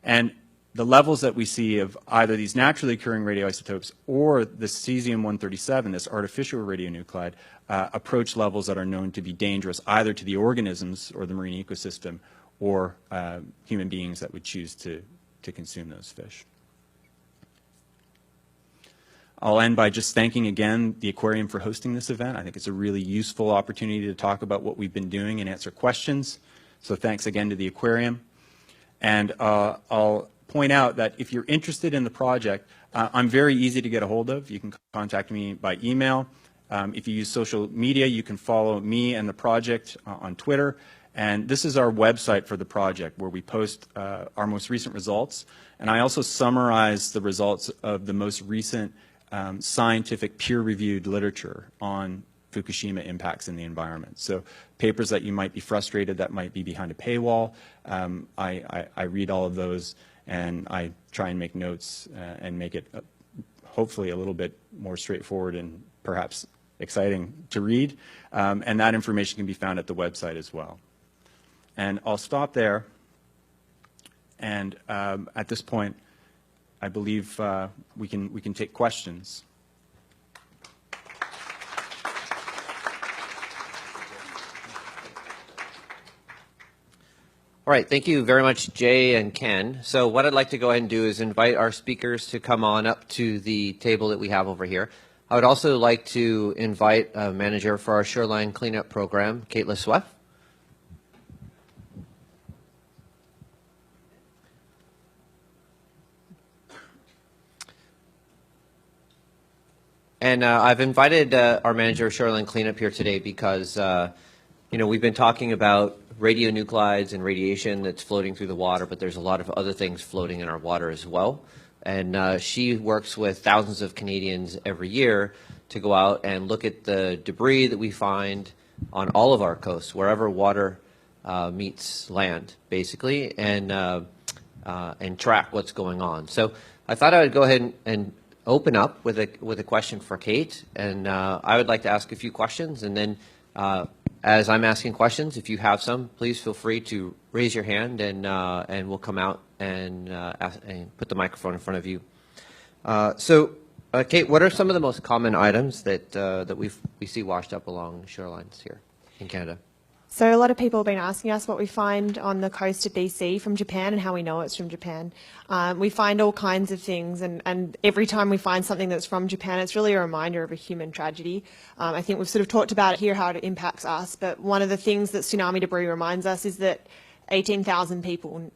And the levels that we see of either these naturally occurring radioisotopes or the cesium-137, this artificial radionuclide, approach levels that are known to be dangerous either to the organisms or the marine ecosystem or human beings that would choose to consume those fish. I'll end by just thanking again the aquarium for hosting this event. I think it's a really useful opportunity to talk about what we've been doing and answer questions. So thanks again to the aquarium. And I'll point out that if you're interested in the project, I'm very easy to get a hold of. You can contact me by email. If you use social media, you can follow me and the project on Twitter. And this is our website for the project where we post our most recent results. And I also summarize the results of the most recent scientific peer-reviewed literature on Fukushima impacts in the environment. So papers that you might be frustrated that might be behind a paywall, I read all of those and I try and make notes and make it hopefully a little bit more straightforward and perhaps exciting to read. And that information can be found at the website as well. And I'll stop there. And at this point, I believe we can take questions. All right, thank you very much, Jay and Ken. So what I'd like to go ahead and do is invite our speakers to come on up to the table that we have over here. I would also like to invite a manager for our shoreline cleanup program, Kate Sweff. And I've invited our manager of shoreline cleanup here today because, we've been talking about radionuclides and radiation that's floating through the water, but there's a lot of other things floating in our water as well. And she works with thousands of Canadians every year to go out and look at the debris that we find on all of our coasts, wherever water meets land, basically, and track what's going on. So I thought I would go ahead and open up with a question for Kate, and I would like to ask a few questions, and then as I'm asking questions, if you have some, please feel free to raise your hand, and we'll come out and put the microphone in front of you. Kate, what are some of the most common items that we see washed up along shorelines here in Canada? So a lot of people have been asking us what we find on the coast of BC from Japan and how we know it's from Japan. We find all kinds of things, and every time we find something that's from Japan, it's really a reminder of a human tragedy. I think we've sort of talked about it here, how it impacts us, but one of the things that tsunami debris reminds us is that 18,000 people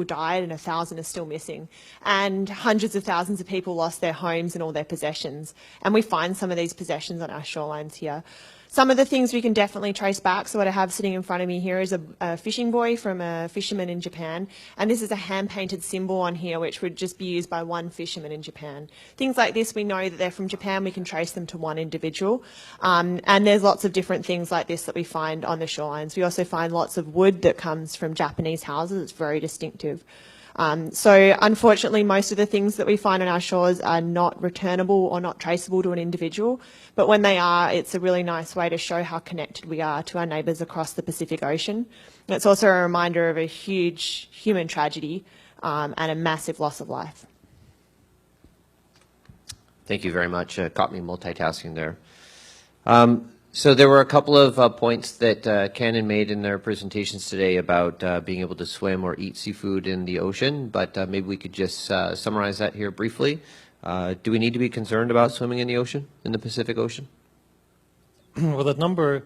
died and 1,000 are still missing. And hundreds of thousands of people lost their homes and all their possessions. And we find some of these possessions on our shorelines here. Some of the things we can definitely trace back. So what I have sitting in front of me here is a fishing buoy from a fisherman in Japan. And this is a hand-painted symbol on here, which would just be used by one fisherman in Japan. Things like this, we know that they're from Japan. We can trace them to one individual. And there's lots of different things like this that we find on the shorelines. We also find lots of wood that comes from Japanese houses. It's very distinctive. So unfortunately, most of the things that we find on our shores are not returnable or not traceable to an individual. But when they are, it's a really nice way to show how connected we are to our neighbours across the Pacific Ocean. And it's also a reminder of a huge human tragedy and a massive loss of life. Thank you very much. Caught me multitasking there. So there were a couple of points that Canon made in their presentations today about being able to swim or eat seafood in the ocean, but maybe we could just summarize that here briefly. Do we need to be concerned about swimming in the ocean, in the Pacific Ocean? Well, the number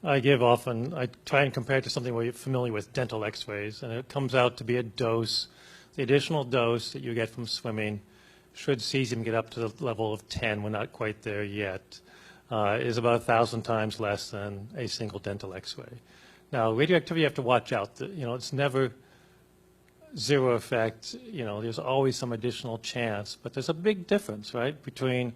I give often, I try and compare it to something where you're familiar with, dental x-rays, and it comes out to be a dose. The additional dose that you get from swimming, should cesium get up to the level of 10, we're not quite there yet, is about 1,000 times less than a single dental x-ray. Now, radioactivity, you have to watch out. It's never zero effect. There's always some additional chance, but there's a big difference, right, between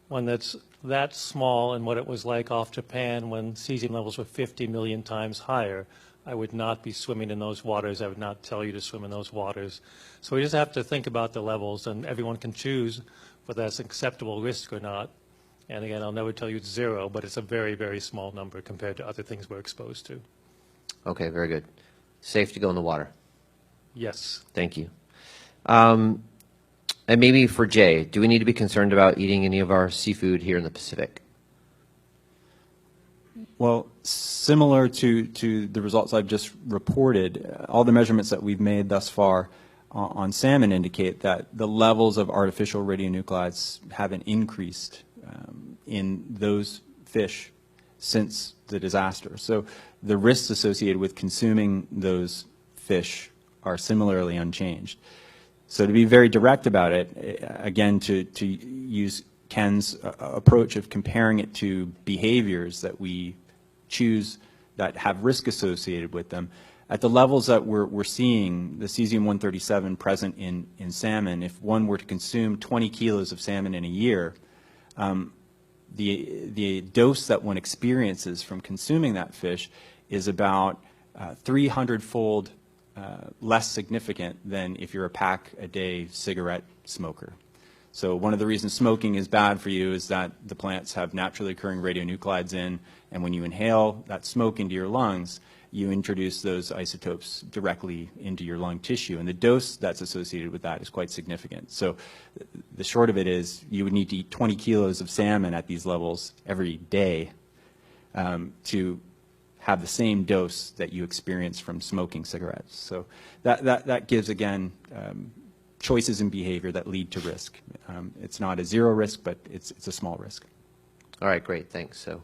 one that's that small and what it was like off Japan when cesium levels were 50 million times higher. I would not be swimming in those waters. I would not tell you to swim in those waters. So we just have to think about the levels, and everyone can choose whether that's an acceptable risk or not. And again, I'll never tell you it's zero, but it's a very, very small number compared to other things we're exposed to. Okay, very good. Safe to go in the water. Yes. Thank you. And maybe for Jay, do we need to be concerned about eating any of our seafood here in the Pacific? Well, similar to the results I've just reported, all the measurements that we've made thus far on salmon indicate that the levels of artificial radionuclides haven't increased in those fish since the disaster. So the risks associated with consuming those fish are similarly unchanged. So to be very direct about it, again, to use Ken's approach of comparing it to behaviors that we choose that have risk associated with them, at the levels that we're seeing, the cesium-137 present in salmon, if one were to consume 20 kilos of salmon in a year, the dose that one experiences from consuming that fish is about 300-fold less significant than if you're a pack-a-day cigarette smoker. So one of the reasons smoking is bad for you is that the plants have naturally occurring radionuclides in, and when you inhale that smoke into your lungs, you introduce those isotopes directly into your lung tissue, and the dose that's associated with that is quite significant. So the short of it is you would need to eat 20 kilos of salmon at these levels every day to have the same dose that you experience from smoking cigarettes. So that gives, again, choices in behavior that lead to risk. It's not a zero risk, but it's a small risk. All right, great, thanks. So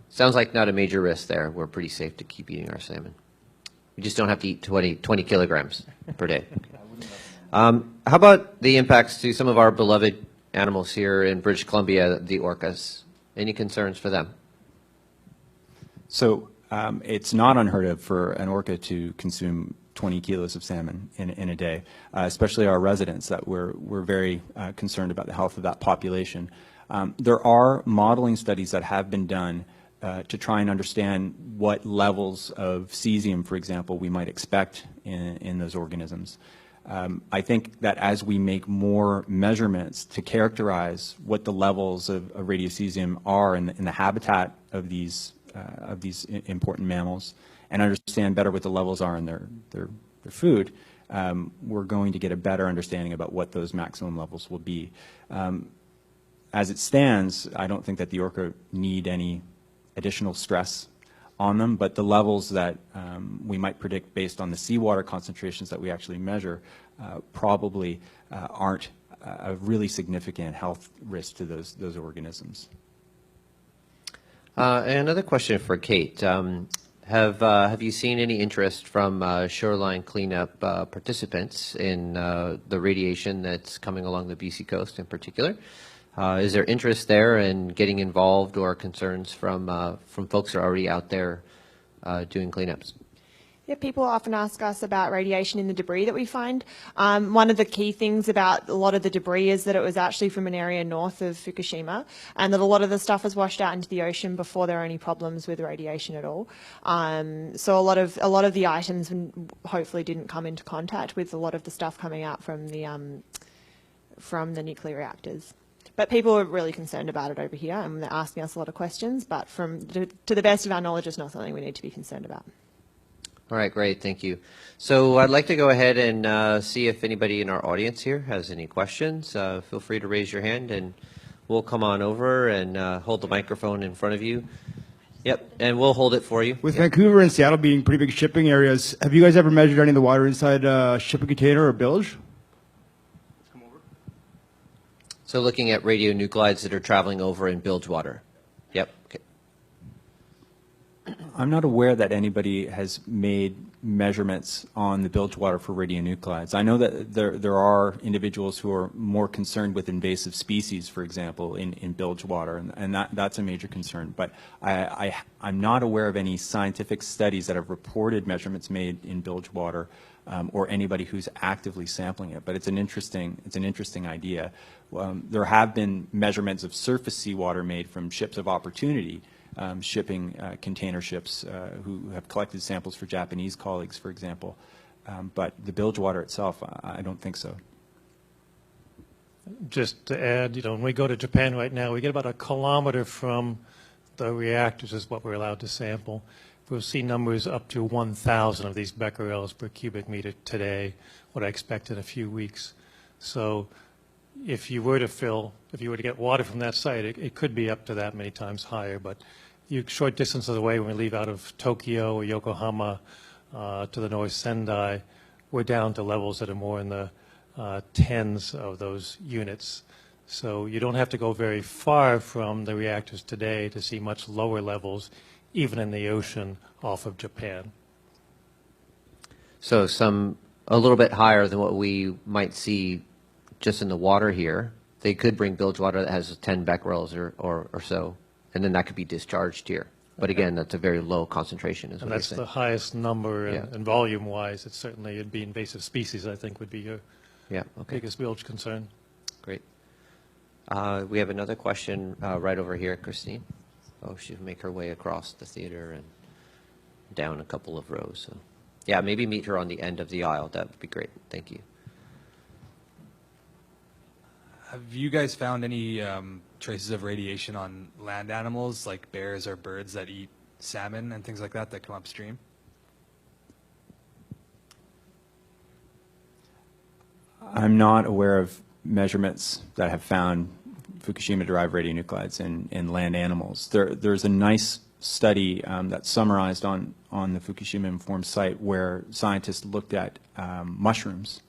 sounds like not a major risk there. We're pretty safe to keep eating our salmon. We just don't have to eat 20 kilograms per day. How about the impacts to some of our beloved animals here in British Columbia, the orcas? Any concerns for them? So it's not unheard of for an orca to consume 20 kilos of salmon in a day, especially our residents, that we're very concerned about the health of that population. There are modeling studies that have been done to try and understand what levels of cesium, for example, we might expect in those organisms. I think that as we make more measurements to characterize what the levels of radiocesium are in the habitat of these important mammals and understand better what the levels are in their food, we're going to get a better understanding about what those maximum levels will be. As it stands, I don't think that the orca need any additional stress on them, but the levels that we might predict based on the seawater concentrations that we actually measure probably aren't a really significant health risk to those organisms. Another question for Kate. Have you seen any interest from shoreline cleanup participants in the radiation that's coming along the BC coast in particular? Is there interest there in getting involved or concerns from folks who are already out there doing cleanups? Yeah, people often ask us about radiation in the debris that we find. One of the key things about a lot of the debris is that it was actually from an area north of Fukushima, and that a lot of the stuff was washed out into the ocean before there were any problems with radiation at all. So a lot of the items hopefully didn't come into contact with a lot of the stuff coming out from the nuclear reactors. But people are really concerned about it over here, and they're asking us a lot of questions. But to the best of our knowledge, it's not something we need to be concerned about. All right, great, thank you. So I'd like to go ahead and see if anybody in our audience here has any questions. Feel free to raise your hand, and we'll come on over and hold the microphone in front of you. Yep, and we'll hold it for you. With Vancouver and Seattle being pretty big shipping areas, have you guys ever measured any of the water inside a shipping container or bilge? So looking at radionuclides that are traveling over in bilge water. Yep. Okay. I'm not aware that anybody has made measurements on the bilge water for radionuclides. I know that there are individuals who are more concerned with invasive species, for example, in bilge water, and that's a major concern. But I'm not aware of any scientific studies that have reported measurements made in bilge water or anybody who's actively sampling it. But it's an interesting idea. There have been measurements of surface seawater made from ships of opportunity, shipping container ships who have collected samples for Japanese colleagues, for example. But the bilge water itself, I don't think so. Just to add, when we go to Japan right now, we get about 1 kilometer from the reactors is what we're allowed to sample. We'll see numbers up to 1,000 of these becquerels per cubic meter today, what I expect in a few weeks. So if you were to get water from that site, it could be up to that many times higher. But short distances away, when we leave out of Tokyo or Yokohama to the North Sendai, we're down to levels that are more in the tens of those units. So you don't have to go very far from the reactors today to see much lower levels, even in the ocean off of Japan. So a little bit higher than what we might see just in the water here. They could bring bilge water that has 10 becquerels or so, and then that could be discharged here. But again, that's a very low concentration, is what And that's the highest number, and volume-wise, it'd be invasive species, I think, would be your biggest bilge concern. Great. We have another question right over here, Christine. Oh, she'll make her way across the theater and down a couple of rows. So, yeah, maybe meet her on the end of the aisle. That would be great. Thank you. Have you guys found any traces of radiation on land animals like bears or birds that eat salmon and things like that come upstream? I'm not aware of measurements that have found Fukushima-derived radionuclides in land animals. There's a nice study that's summarized on the Fukushima-informed site where scientists looked at mushrooms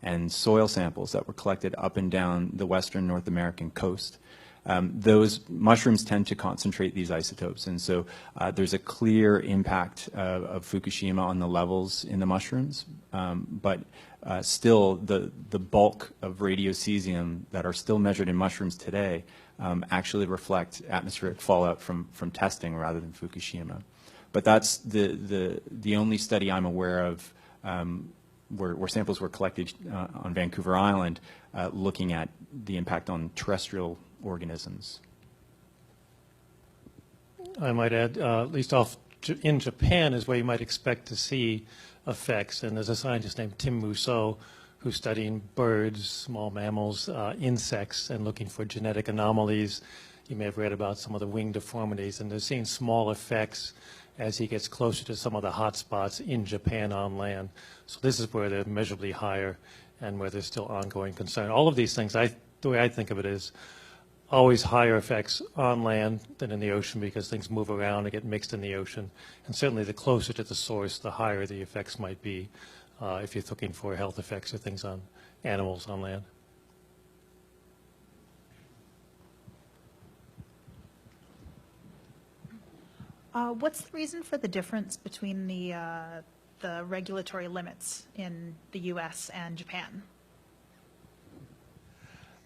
and soil samples that were collected up and down the western North American coast. Those mushrooms tend to concentrate these isotopes, and so there's a clear impact of Fukushima on the levels in the mushrooms, but still the bulk of radiocesium that are still measured in mushrooms today actually reflect atmospheric fallout from testing rather than Fukushima. But that's the only study I'm aware of where samples were collected on Vancouver Island looking at the impact on terrestrial organisms. I might add, at least in Japan is where you might expect to see effects. And there's a scientist named Tim Mousseau who's studying birds, small mammals, insects, and looking for genetic anomalies. You may have read about some of the wing deformities, and they're seeing small effects as he gets closer to some of the hot spots in Japan on land. So this is where they're measurably higher and where there's still ongoing concern. All of these things, the way I think of it is always higher effects on land than in the ocean because things move around and get mixed in the ocean. And certainly the closer to the source, the higher the effects might be if you're looking for health effects or things on animals on land. What's the reason for the difference between the regulatory limits in the U.S. and Japan?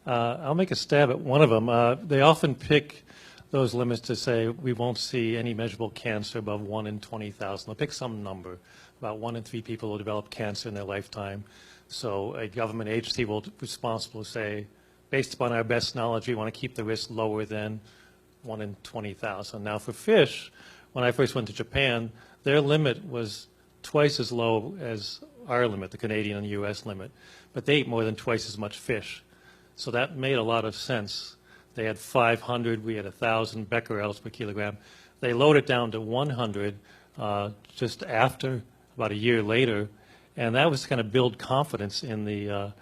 I'll make a stab at one of them. They often pick those limits to say we won't see any measurable cancer above 1 in 20,000. They'll pick some number. About 1 in 3 people will develop cancer in their lifetime. So a government agency will be responsible to say, based upon our best knowledge, we want to keep the risk lower than 1 in 20,000. Now for fish, when I first went to Japan, their limit was twice as low as our limit, the Canadian and U.S. limit, but they ate more than twice as much fish. So that made a lot of sense. They had 500, we had 1,000 becquerels per kilogram. They lowered it down to 100 just after, about a year later, and that was to kind of build confidence in the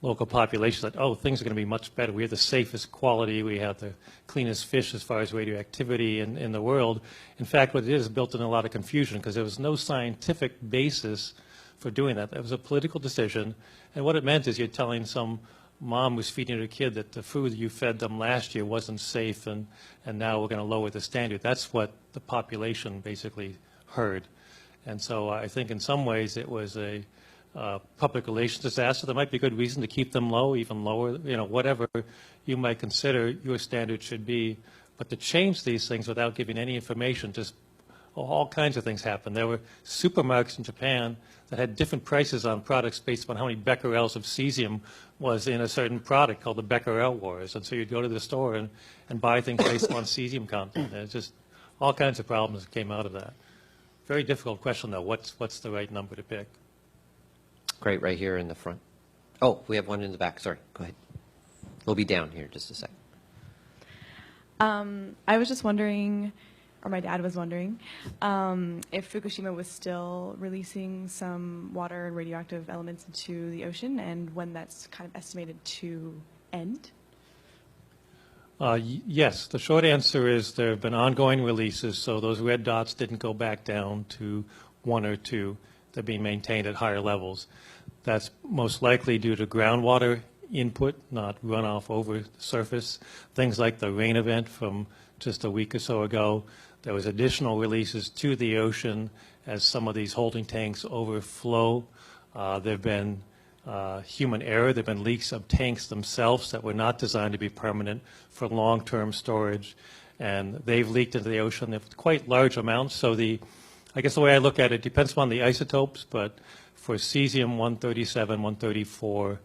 local population that, oh, things are going to be much better. We have the safest quality. We have the cleanest fish as far as radioactivity in the world. In fact, what it is built in a lot of confusion because there was no scientific basis for doing that. That was a political decision. And what it meant is you're telling some mom who's feeding her kid that the food you fed them last year wasn't safe and now we're going to lower the standard. That's what the population basically heard. And so I think in some ways it was a public relations disaster. There might be good reason to keep them low, even lower, whatever you might consider your standard should be. But to change these things without giving any information, just all kinds of things happened. There were supermarkets in Japan that had different prices on products based upon how many becquerels of cesium was in a certain product called the becquerel wars. And so you'd go to the store and buy things based on cesium content. There's just all kinds of problems that came out of that. Very difficult question, though. What's the right number to pick? Great, right here in the front. Oh, we have one in the back. Sorry, go ahead. We'll be down here just a second. I was just wondering, or my dad was wondering, if Fukushima was still releasing some water and radioactive elements into the ocean and when that's kind of estimated to end. Yes, the short answer is there have been ongoing releases, so those red dots didn't go back down to 1 or 2. They're being maintained at higher levels. That's most likely due to groundwater input, not runoff over the surface. Things like the rain event from just a week or so ago. There was additional releases to the ocean as some of these holding tanks overflow. There have been human error. There have been leaks of tanks themselves that were not designed to be permanent for long-term storage. And they've leaked into the ocean in quite large amounts. So I guess the way I look at it depends upon the isotopes, but for cesium-137, 134,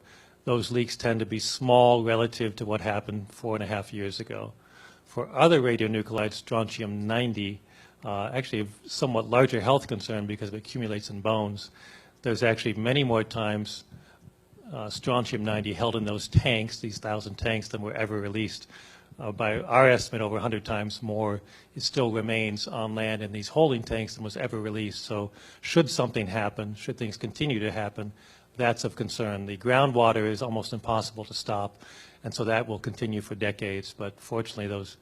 those leaks tend to be small relative to what happened 4.5 years ago. For other radionuclides, strontium-90, actually a somewhat larger health concern because it accumulates in bones. There's actually many more times strontium-90 held in those tanks, these 1,000 tanks, than were ever released. By our estimate, over 100 times more, it still remains on land in these holding tanks than was ever released. So should something happen, should things continue to happen, that's of concern. The groundwater is almost impossible to stop, and so that will continue for decades. But fortunately, those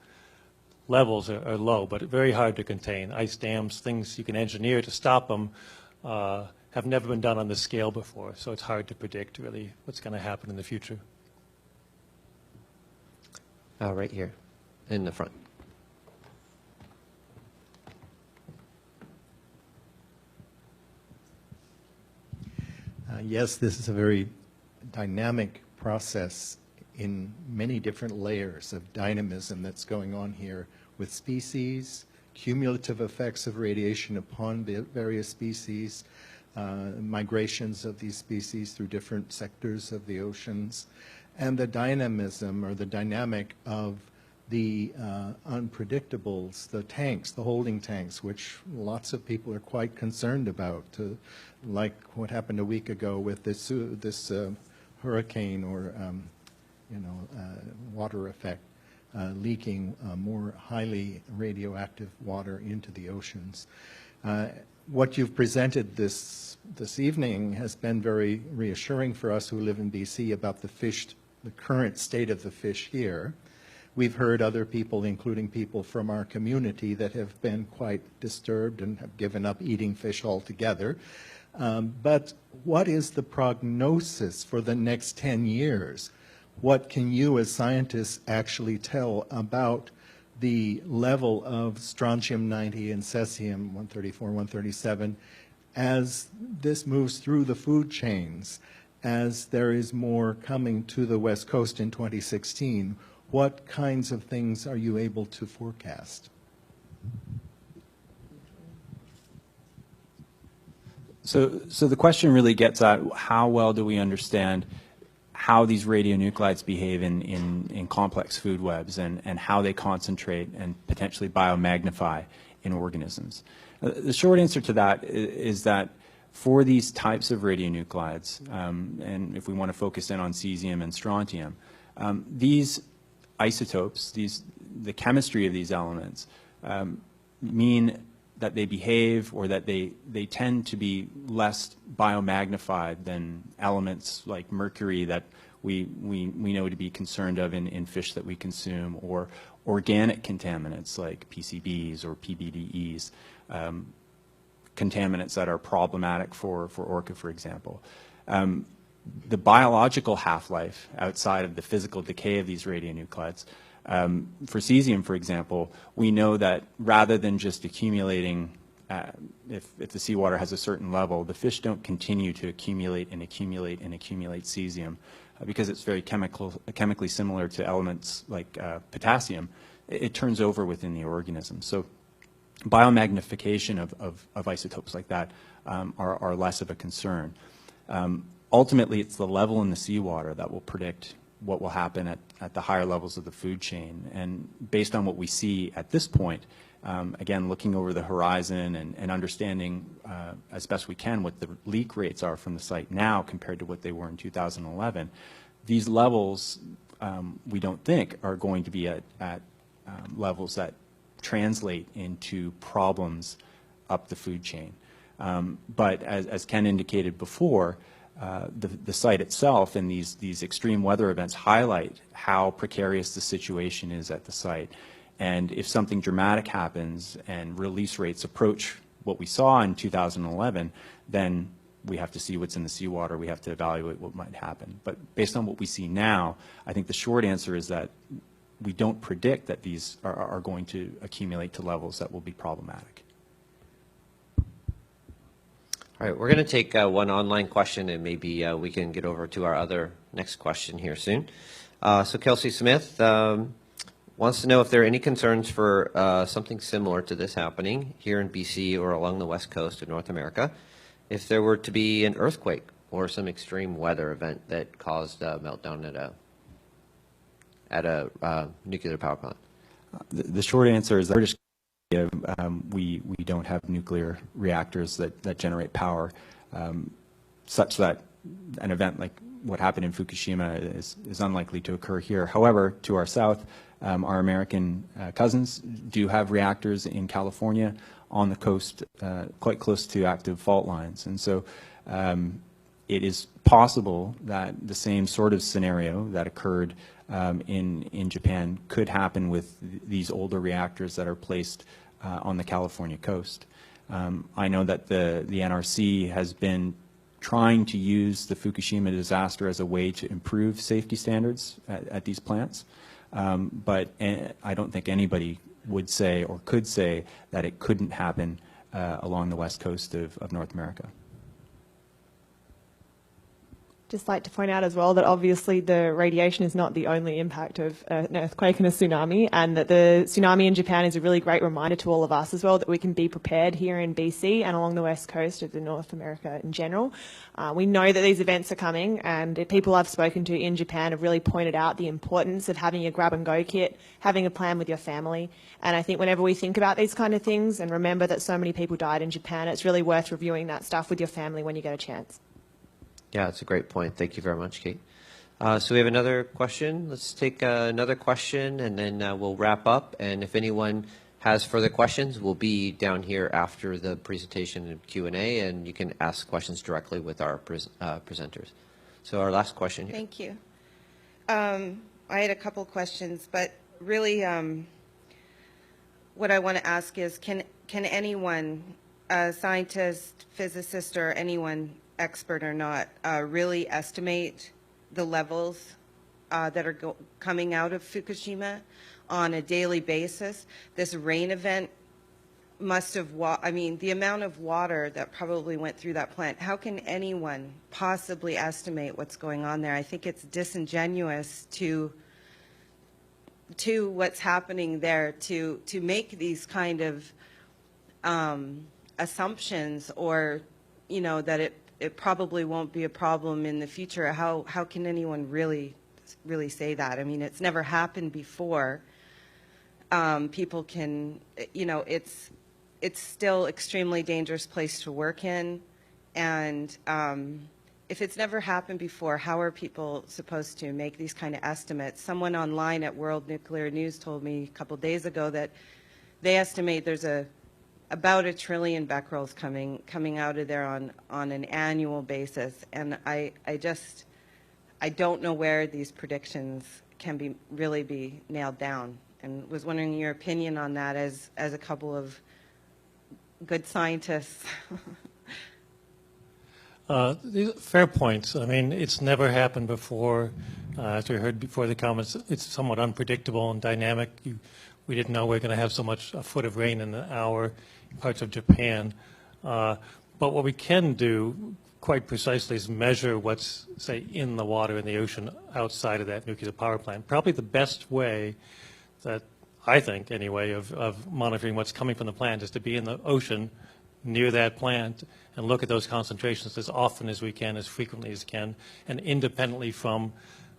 levels are low, but very hard to contain. Ice dams, things you can engineer to stop them, have never been done on this scale before, so it's hard to predict really what's going to happen in the future. Right here in the front. Yes, this is a very dynamic process in many different layers of dynamism that's going on here with species, cumulative effects of radiation upon the various species, migrations of these species through different sectors of the oceans, and the dynamism or the dynamic of the unpredictables, the tanks, the holding tanks, which lots of people are quite concerned about, like what happened a week ago with this hurricane or water effect. leaking more highly radioactive water into the oceans. What you've presented this evening has been very reassuring for us who live in BC about the current state of the fish here. We've heard other people, including people from our community, that have been quite disturbed and have given up eating fish altogether. But what is the prognosis for the next 10 years? What can you as scientists actually tell about the level of strontium-90 and cesium-134, 137 as this moves through the food chains, as there is more coming to the West Coast in 2016? What kinds of things are you able to forecast? So the question really gets at how well do we understand how these radionuclides behave in complex food webs and how they concentrate and potentially biomagnify in organisms. The short answer to that is that for these types of radionuclides, and if we want to focus in on cesium and strontium, these isotopes, the chemistry of these elements, mean that they behave or that they tend to be less biomagnified than elements like mercury that we know to be concerned of in fish that we consume, or organic contaminants like PCBs or PBDEs, contaminants that are problematic for orca, for example. The biological half-life outside of the physical decay of these radionuclides, for cesium, for example, we know that rather than just accumulating, if the seawater has a certain level, the fish don't continue to accumulate and accumulate and accumulate cesium because it's very chemically similar to elements like potassium. It turns over within the organism. So biomagnification of isotopes like that are less of a concern. Ultimately, it's the level in the seawater that will predict what will happen at the higher levels of the food chain. And based on what we see at this point, again, looking over the horizon and understanding as best we can what the leak rates are from the site now compared to what they were in 2011, these levels we don't think are going to be at levels that translate into problems up the food chain. But as Ken indicated before, the site itself and these extreme weather events highlight how precarious the situation is at the site. And if something dramatic happens and release rates approach what we saw in 2011, then we have to see what's in the seawater. We have to evaluate what might happen. But based on what we see now, I think the short answer is that we don't predict that these are going to accumulate to levels that will be problematic. All right, we're going to take one online question, and maybe we can get over to our other next question here soon. So Kelsey Smith wants to know if there are any concerns for something similar to this happening here in BC or along the west coast of North America if there were to be an earthquake or some extreme weather event that caused a meltdown at a nuclear power plant. The short answer is that British we don't have nuclear reactors that generate power, such that an event like what happened in Fukushima is unlikely to occur here. However, to our south, our American cousins do have reactors in California on the coast, quite close to active fault lines. And so it is possible that the same sort of scenario that occurred in Japan could happen with these older reactors that are placed on the California coast. I know that the NRC has been trying to use the Fukushima disaster as a way to improve safety standards at these plants, but I don't think anybody would say or could say that it couldn't happen along the west coast of North America. Just like to point out as well that obviously the radiation is not the only impact of an earthquake and a tsunami, and that the tsunami in Japan is a really great reminder to all of us as well that we can be prepared here in BC and along the west coast of North America in general. We know that these events are coming, and people I've spoken to in Japan have really pointed out the importance of having a grab-and-go kit, having a plan with your family. And I think whenever we think about these kind of things and remember that so many people died in Japan, it's really worth reviewing that stuff with your family when you get a chance. Yeah, that's a great point. Thank you very much, Kate. So we have another question. Let's take another question, and then we'll wrap up. And if anyone has further questions, we'll be down here after the presentation and Q&A, and you can ask questions directly with our presenters. So our last question here. Thank you. I had a couple questions, but really what I want to ask is, can anyone, a scientist, physicist, or anyone, expert or not, really estimate the levels that are coming out of Fukushima on a daily basis? This rain event must have, I mean, the amount of water that probably went through that plant, how can anyone possibly estimate what's going on there? I think it's disingenuous to what's happening there to make these kind of assumptions, or, you know, that it probably won't be a problem in the future. How can anyone really say that? I mean, it's never happened before. People can, you know, it's still extremely dangerous place to work in, and if it's never happened before, how are people supposed to make these kind of estimates? Someone online at World Nuclear News told me a couple days ago that they estimate there's about 1 trillion becquerels coming out of there on an annual basis, and I don't know where these predictions can really be nailed down, and was wondering your opinion on that as a couple of good scientists. Fair points. I mean, it's never happened before. As we heard before the comments, it's somewhat unpredictable and dynamic. We didn't know we were going to have so much, a foot of rain in an hour in parts of Japan. But what we can do quite precisely is measure what's, say, in the water in the ocean outside of that nuclear power plant. Probably the best way that I think, anyway, of monitoring what's coming from the plant is to be in the ocean near that plant and look at those concentrations as often as we can, as frequently as can, and independently from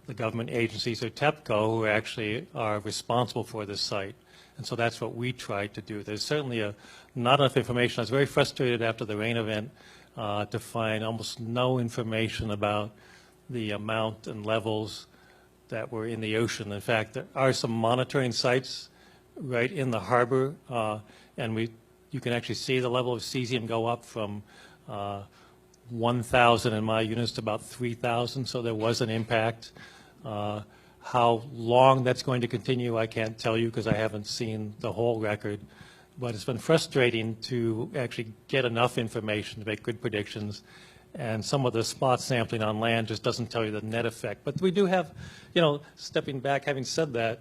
the government agencies or TEPCO, who actually are responsible for this site. And so that's what we tried to do. There's certainly not enough information. I was very frustrated after the rain event to find almost no information about the amount and levels that were in the ocean. In fact, there are some monitoring sites right in the harbor, and you can actually see the level of cesium go up from 1,000 in my units to about 3,000, so there was an impact. How long that's going to continue, I can't tell you because I haven't seen the whole record, but it's been frustrating to actually get enough information to make good predictions, and some of the spot sampling on land just doesn't tell you the net effect. But we do have, you know, stepping back, having said that,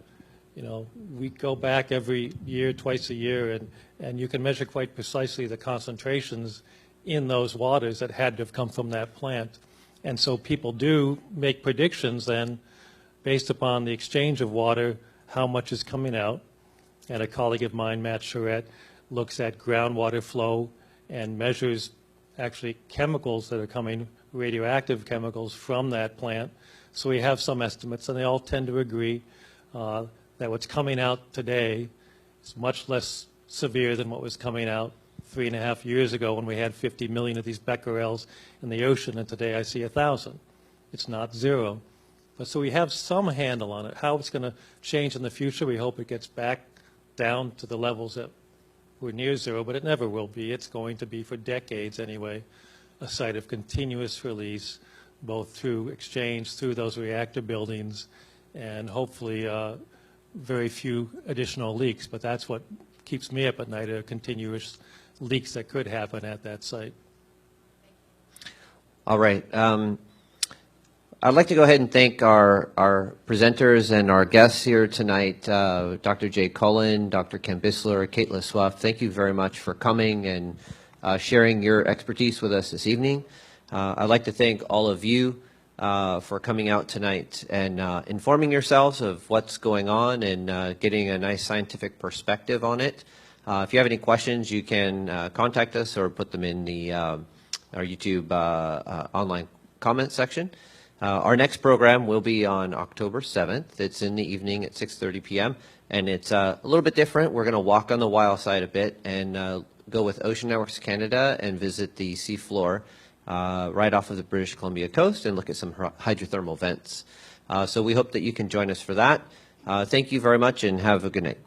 you know, we go back every year, twice a year, and you can measure quite precisely the concentrations in those waters that had to have come from that plant. And so people do make predictions then based upon the exchange of water, how much is coming out. And a colleague of mine, Matt Charette, looks at groundwater flow and measures actually chemicals that are coming, radioactive chemicals from that plant. So we have some estimates, and they all tend to agree that what's coming out today is much less severe than what was coming out 3.5 years ago when we had 50 million of these becquerels in the ocean, and today I see 1,000. It's not zero. But so we have some handle on it. How it's going to change in the future, we hope it gets back down to the levels that were near zero, but it never will be. It's going to be, for decades anyway, a site of continuous release, both through exchange, through those reactor buildings, and hopefully very few additional leaks. But that's what keeps me up at night, are continuous leaks that could happen at that site. All right. I'd like to go ahead and thank our presenters and our guests here tonight, Dr. Jay Cullen, Dr. Ken Bissler, Kate LeSoif. Thank you very much for coming and sharing your expertise with us this evening. I'd like to thank all of you for coming out tonight and informing yourselves of what's going on and getting a nice scientific perspective on it. If you have any questions, you can contact us or put them in the our YouTube online comment section. Our next program will be on October 7th. It's in the evening at 6:30 p.m. and it's a little bit different. We're going to walk on the wild side a bit and go with Ocean Networks Canada and visit the seafloor right off of the British Columbia coast and look at some hydrothermal vents. So we hope that you can join us for that. Thank you very much and have a good night.